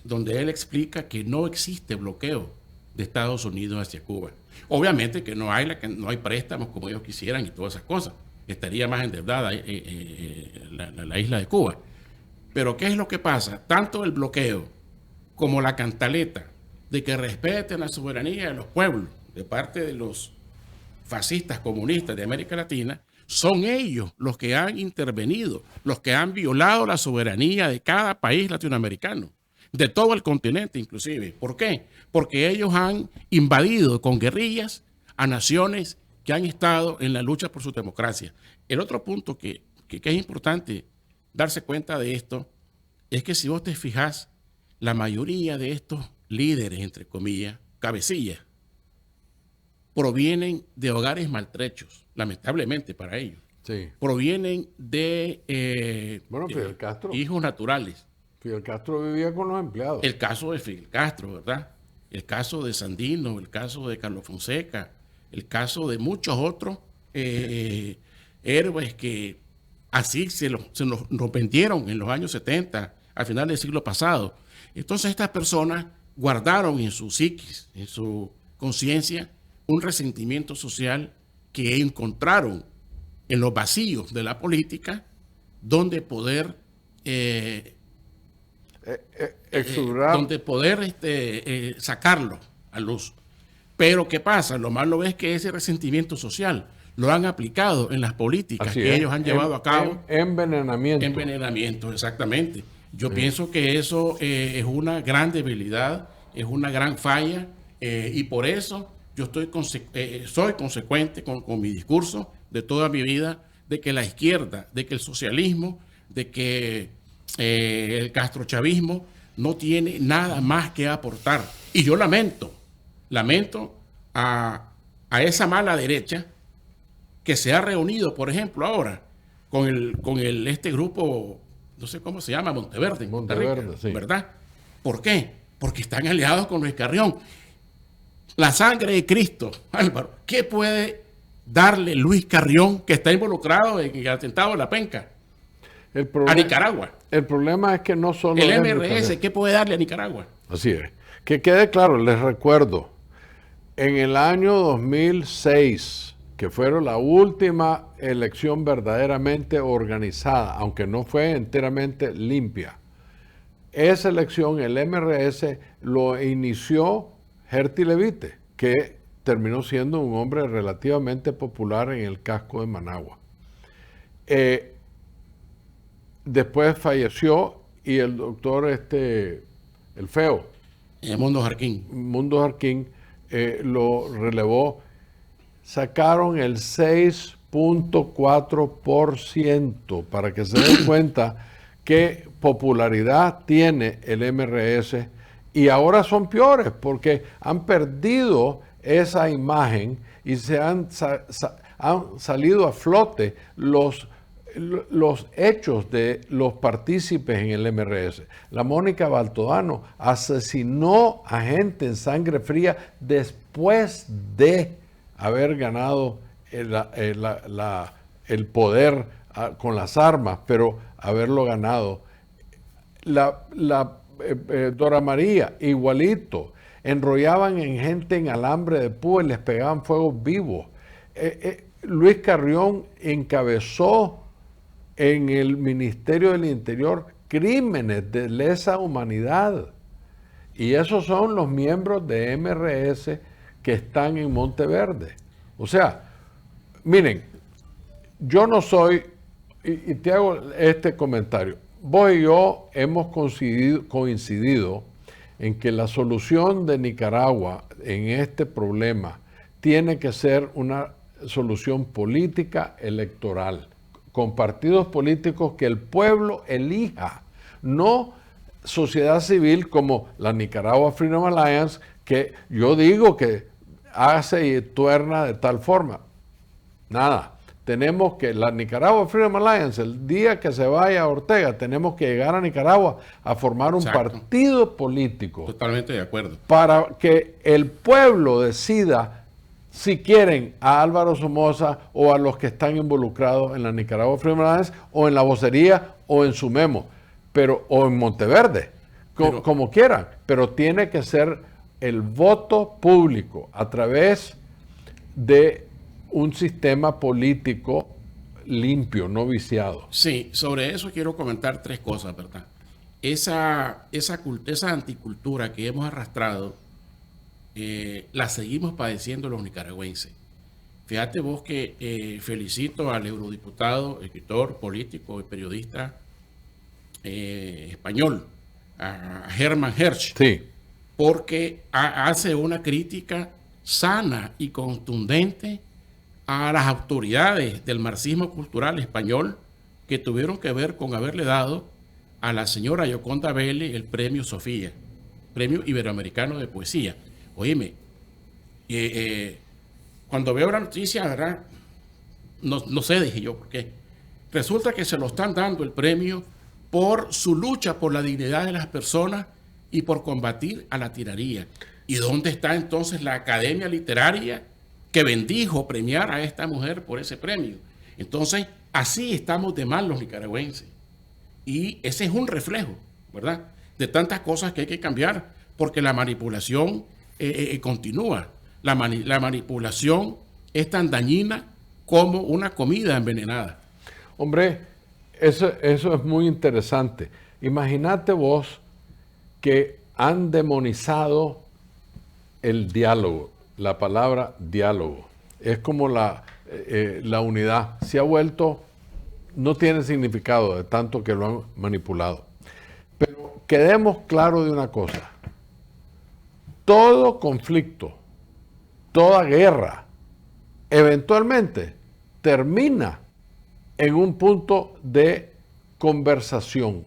donde él explica que no existe bloqueo de Estados Unidos hacia Cuba. Obviamente que no hay préstamos como ellos quisieran y todas esas cosas. Estaría más endeudada la isla de Cuba. Pero ¿qué es lo que pasa? Tanto el bloqueo como la cantaleta de que respeten la soberanía de los pueblos de parte de los fascistas comunistas de América Latina, son ellos los que han intervenido, los que han violado la soberanía de cada país latinoamericano, de todo el continente inclusive. ¿Por qué? Porque ellos han invadido con guerrillas a naciones que han estado en la lucha por su democracia. El otro punto que es importante darse cuenta de esto es que si vos te fijas, la mayoría de estos líderes, entre comillas, cabecillas, provienen de hogares maltrechos, lamentablemente para ellos. Sí. Provienen de Fidel Castro. hijos naturales. Fidel Castro vivía con los empleados. El caso de Fidel Castro, ¿verdad? El caso de Sandino, el caso de Carlos Fonseca, el caso de muchos otros héroes que así se nos vendieron en los años 70, al final del siglo pasado. Entonces estas personas guardaron en su psiquis, en su conciencia, un resentimiento social que encontraron en los vacíos de la política donde poder Exuberar. donde poder sacarlo a luz. Pero ¿qué pasa? Lo malo es que ese resentimiento social lo han aplicado en las políticas Así que es. ellos han llevado a cabo. Envenenamiento. Envenenamiento, exactamente. Yo pienso que eso es una gran debilidad, es una gran falla, y por eso yo soy consecuente con mi discurso de toda mi vida, de que la izquierda, de que el socialismo, de que el castrochavismo no tiene nada más que aportar. Y yo lamento a esa mala derecha que se ha reunido, por ejemplo, ahora con este grupo, no sé cómo se llama, Monteverde, Monteverde, sí. ¿verdad? ¿Por qué? Porque están aliados con Luis Carrión. La sangre de Cristo, Álvaro, ¿qué puede darle Luis Carrión, que está involucrado en el atentado de La Penca, a Nicaragua? El problema es que no solo El es MRS, ¿qué puede darle a Nicaragua? Así es. Que quede claro, les recuerdo, en el año 2006, que fue la última elección verdaderamente organizada, aunque no fue enteramente limpia, esa elección, el MRS, lo inició Herty Levite, que terminó siendo un hombre relativamente popular en el casco de Managua. Después falleció y el doctor, el feo, Mundo Jarquín. Mundo Jarquín, lo relevó. Sacaron el 6.4%, para que se den cuenta qué popularidad tiene el MRS. Y ahora son peores porque han perdido esa imagen y se han salido a flote los hechos de los partícipes en el MRS. La Mónica Baltodano asesinó a gente en sangre fría después de haber ganado el poder con las armas, pero haberlo ganado. Dora María, igualito. Enrollaban en gente en alambre de púa y les pegaban fuegos vivos. Luis Carrión encabezó en el Ministerio del Interior crímenes de lesa humanidad. Y esos son los miembros de MRS que están en Monteverde. O sea, miren, yo no soy, y te hago este comentario, vos y yo hemos coincidido en que la solución de Nicaragua en este problema tiene que ser una solución política electoral, con partidos políticos que el pueblo elija, no sociedad civil como la Nicaragua Freedom Alliance, que yo digo que hace y tuerna de tal forma. Nada. Tenemos que, la Nicaragua Freedom Alliance, el día que se vaya a Ortega, tenemos que llegar a Nicaragua a formar un partido político. Totalmente de acuerdo. Para que el pueblo decida si quieren a Álvaro Somoza o a los que están involucrados en la Nicaragua Freedom Alliance o en la vocería o en su memo, pero, o en Monteverde, como quieran. Pero tiene que ser el voto público a través de un sistema político limpio, no viciado. Sí, sobre eso quiero comentar tres cosas, ¿verdad? Esa anticultura que hemos arrastrado, la seguimos padeciendo los nicaragüenses. Fíjate vos que felicito al eurodiputado, escritor, político y periodista español, a Hermann Hersch, sí, porque hace una crítica sana y contundente a las autoridades del marxismo cultural español que tuvieron que ver con haberle dado a la señora Yoconda Belli el premio Sofía, premio iberoamericano de poesía. Oíme, cuando veo la noticia, ¿verdad? No sé, dije yo, ¿por qué? Resulta que se lo están dando el premio por su lucha por la dignidad de las personas y por combatir a la tiranía. ¿Y dónde está entonces la Academia Literaria que bendijo premiar a esta mujer por ese premio? Entonces, así estamos de mal los nicaragüenses. Y ese es un reflejo, ¿verdad?, de tantas cosas que hay que cambiar, porque la manipulación continúa. La manipulación es tan dañina como una comida envenenada. Hombre, eso es muy interesante. Imagínate vos que han demonizado el diálogo. La palabra diálogo es como la unidad. Se ha vuelto, no tiene significado de tanto que lo han manipulado. Pero quedemos claros de una cosa. Todo conflicto, toda guerra, eventualmente termina en un punto de conversación.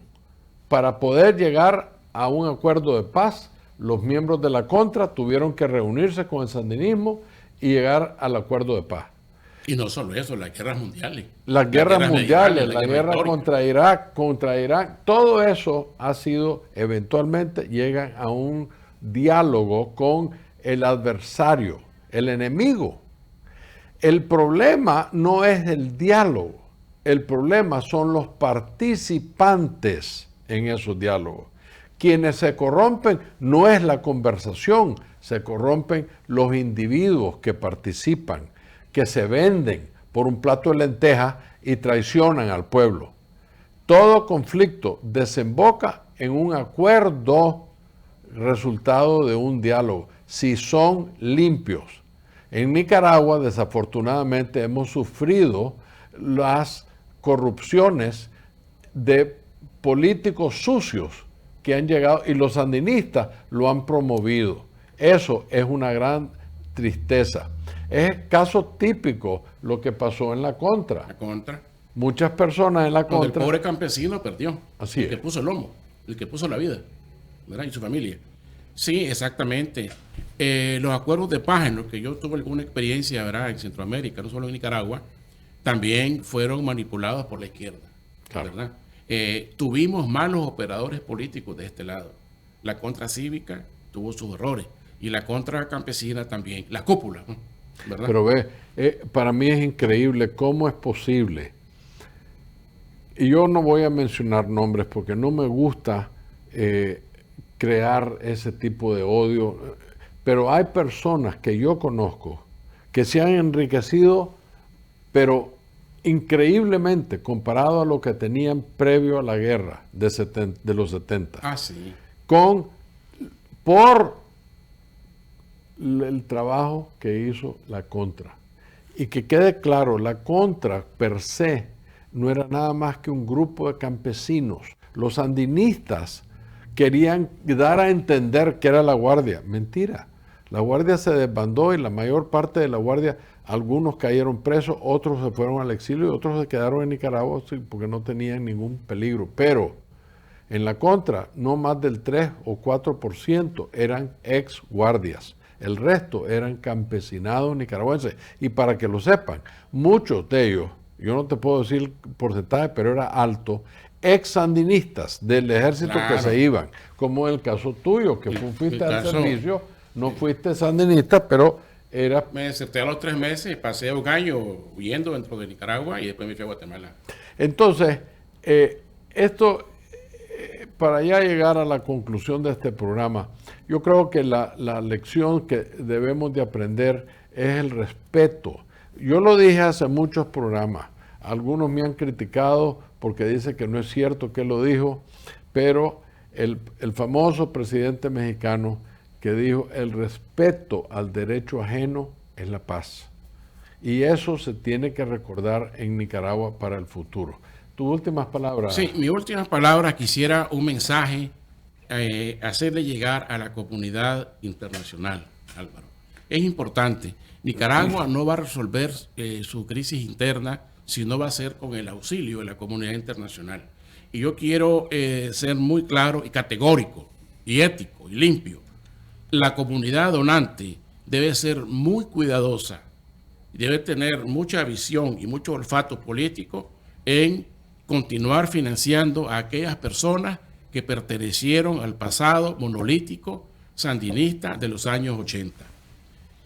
Para poder llegar a un acuerdo de paz, los miembros de la Contra tuvieron que reunirse con el sandinismo y llegar al acuerdo de paz. Y no solo eso, las guerras mundiales. Las guerras mundiales, la guerra contra Irak, contra Irán, todo eso ha sido, eventualmente llegan a un diálogo con el adversario, el enemigo. El problema no es el diálogo, el problema son los participantes en esos diálogos. Quienes se corrompen no es la conversación, se corrompen los individuos que participan, que se venden por un plato de lentejas y traicionan al pueblo. Todo conflicto desemboca en un acuerdo resultado de un diálogo, si son limpios. En Nicaragua, desafortunadamente, hemos sufrido las corrupciones de políticos sucios que han llegado y los sandinistas lo han promovido. Eso es una gran tristeza. Es caso típico lo que pasó en la Contra. La Contra. Muchas personas en la Contra. El pobre campesino perdió. Así el que puso el lomo, el que puso la vida, ¿verdad? Y su familia. Sí, exactamente. Los acuerdos de paz en los que yo tuve alguna experiencia, ¿verdad?, en Centroamérica, no solo en Nicaragua, también fueron manipulados por la izquierda, claro, ¿verdad? Tuvimos malos operadores políticos de este lado. La Contra Cívica tuvo sus errores y la Contra Campesina también, la cúpula, ¿verdad? Pero ve, para mí es increíble cómo es posible, y yo no voy a mencionar nombres porque no me gusta crear ese tipo de odio, pero hay personas que yo conozco que se han enriquecido, pero increíblemente, comparado a lo que tenían previo a la guerra de los 70. Ah, sí. Por el trabajo que hizo la Contra. Y que quede claro, la Contra per se no era nada más que un grupo de campesinos. Los sandinistas querían dar a entender que era la Guardia. Mentira. La Guardia se desbandó y la mayor parte de la Guardia, algunos cayeron presos, otros se fueron al exilio y otros se quedaron en Nicaragua porque no tenían ningún peligro. Pero en la Contra, no más del 3 o 4% eran ex guardias. El resto eran campesinados nicaragüenses. Y para que lo sepan, muchos de ellos, yo no te puedo decir el porcentaje, pero era alto, ex sandinistas del ejército que se iban. Como en el caso tuyo, que fuiste al servicio, no fuiste sandinista, pero era... Me deserté a los 3 meses, pasé un año huyendo dentro de Nicaragua y después me fui a Guatemala. Entonces, para ya llegar a la conclusión de este programa, yo creo que la lección que debemos de aprender es el respeto. Yo lo dije hace muchos programas. Algunos me han criticado porque dicen que no es cierto que lo dijo, pero el famoso presidente mexicano que dijo: el respeto al derecho ajeno es la paz. Y eso se tiene que recordar en Nicaragua para el futuro. Tus últimas palabras. Sí, mi última palabra, quisiera un mensaje, hacerle llegar a la comunidad internacional, Álvaro. Es importante. Nicaragua no va a resolver su crisis interna si no va a ser con el auxilio de la comunidad internacional. Y yo quiero ser muy claro y categórico, y ético, y limpio. La comunidad donante debe ser muy cuidadosa, debe tener mucha visión y mucho olfato político en continuar financiando a aquellas personas que pertenecieron al pasado monolítico sandinista de los años 80.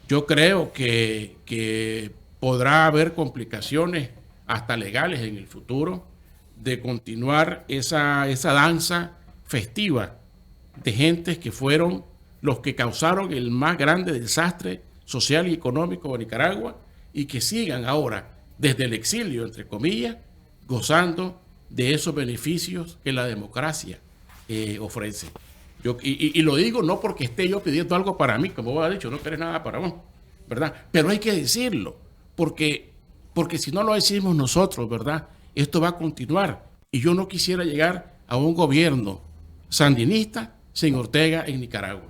Yo creo que podrá haber complicaciones hasta legales en el futuro de continuar esa danza festiva de gentes que fueron los que causaron el más grande desastre social y económico de Nicaragua y que sigan ahora desde el exilio, entre comillas, gozando de esos beneficios que la democracia ofrece. Y lo digo no porque esté yo pidiendo algo para mí, como vos has dicho, no querés nada para vos, ¿verdad? Pero hay que decirlo, porque si no lo decimos nosotros, ¿verdad? Esto va a continuar. Y yo no quisiera llegar a un gobierno sandinista sin Ortega en Nicaragua,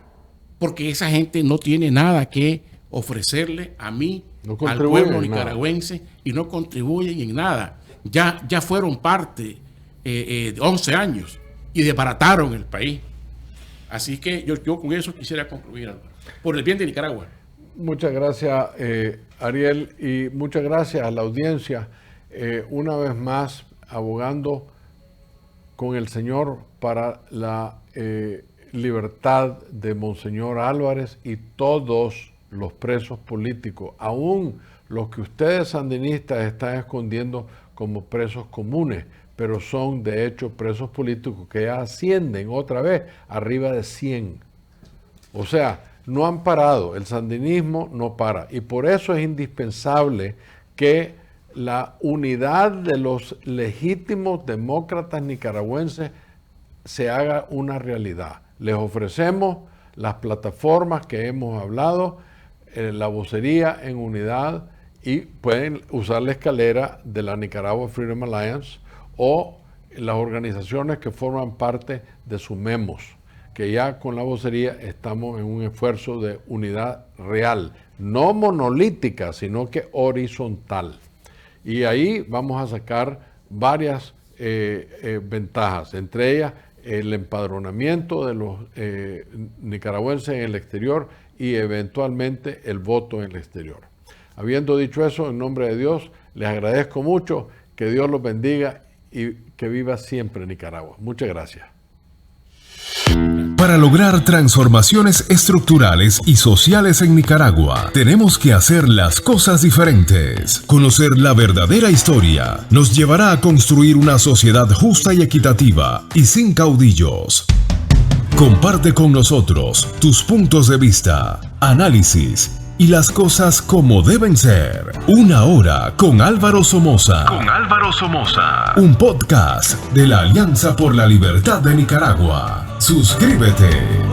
porque esa gente no tiene nada que ofrecerle a mí, al pueblo nicaragüense, y no contribuyen en nada. Ya fueron parte de 11 años y desbarataron el país. Así que yo con eso quisiera concluir, Álvaro, por el bien de Nicaragua. Muchas gracias, Ariel, y muchas gracias a la audiencia. Una vez más, abogando con el Señor para la libertad de Monseñor Álvarez y todos los presos políticos, aún los que ustedes sandinistas están escondiendo como presos comunes, pero son de hecho presos políticos que ya ascienden otra vez arriba de 100. O sea, no han parado, el sandinismo no para. Y por eso es indispensable que la unidad de los legítimos demócratas nicaragüenses se haga una realidad. Les ofrecemos las plataformas que hemos hablado, la vocería en unidad, y pueden usar la escalera de la Nicaragua Freedom Alliance o las organizaciones que forman parte de Sumemos, que ya con la vocería estamos en un esfuerzo de unidad real, no monolítica, sino que horizontal. Y ahí vamos a sacar varias ventajas, entre ellas el empadronamiento de los nicaragüenses en el exterior y eventualmente el voto en el exterior. Habiendo dicho eso, en nombre de Dios, les agradezco mucho, que Dios los bendiga y que viva siempre Nicaragua. Muchas gracias. Para lograr transformaciones estructurales y sociales en Nicaragua, tenemos que hacer las cosas diferentes. Conocer la verdadera historia nos llevará a construir una sociedad justa y equitativa y sin caudillos. Comparte con nosotros tus puntos de vista, análisis y las cosas como deben ser. Una hora con Álvaro Somoza. Un podcast de la Alianza por la Libertad de Nicaragua. Suscríbete.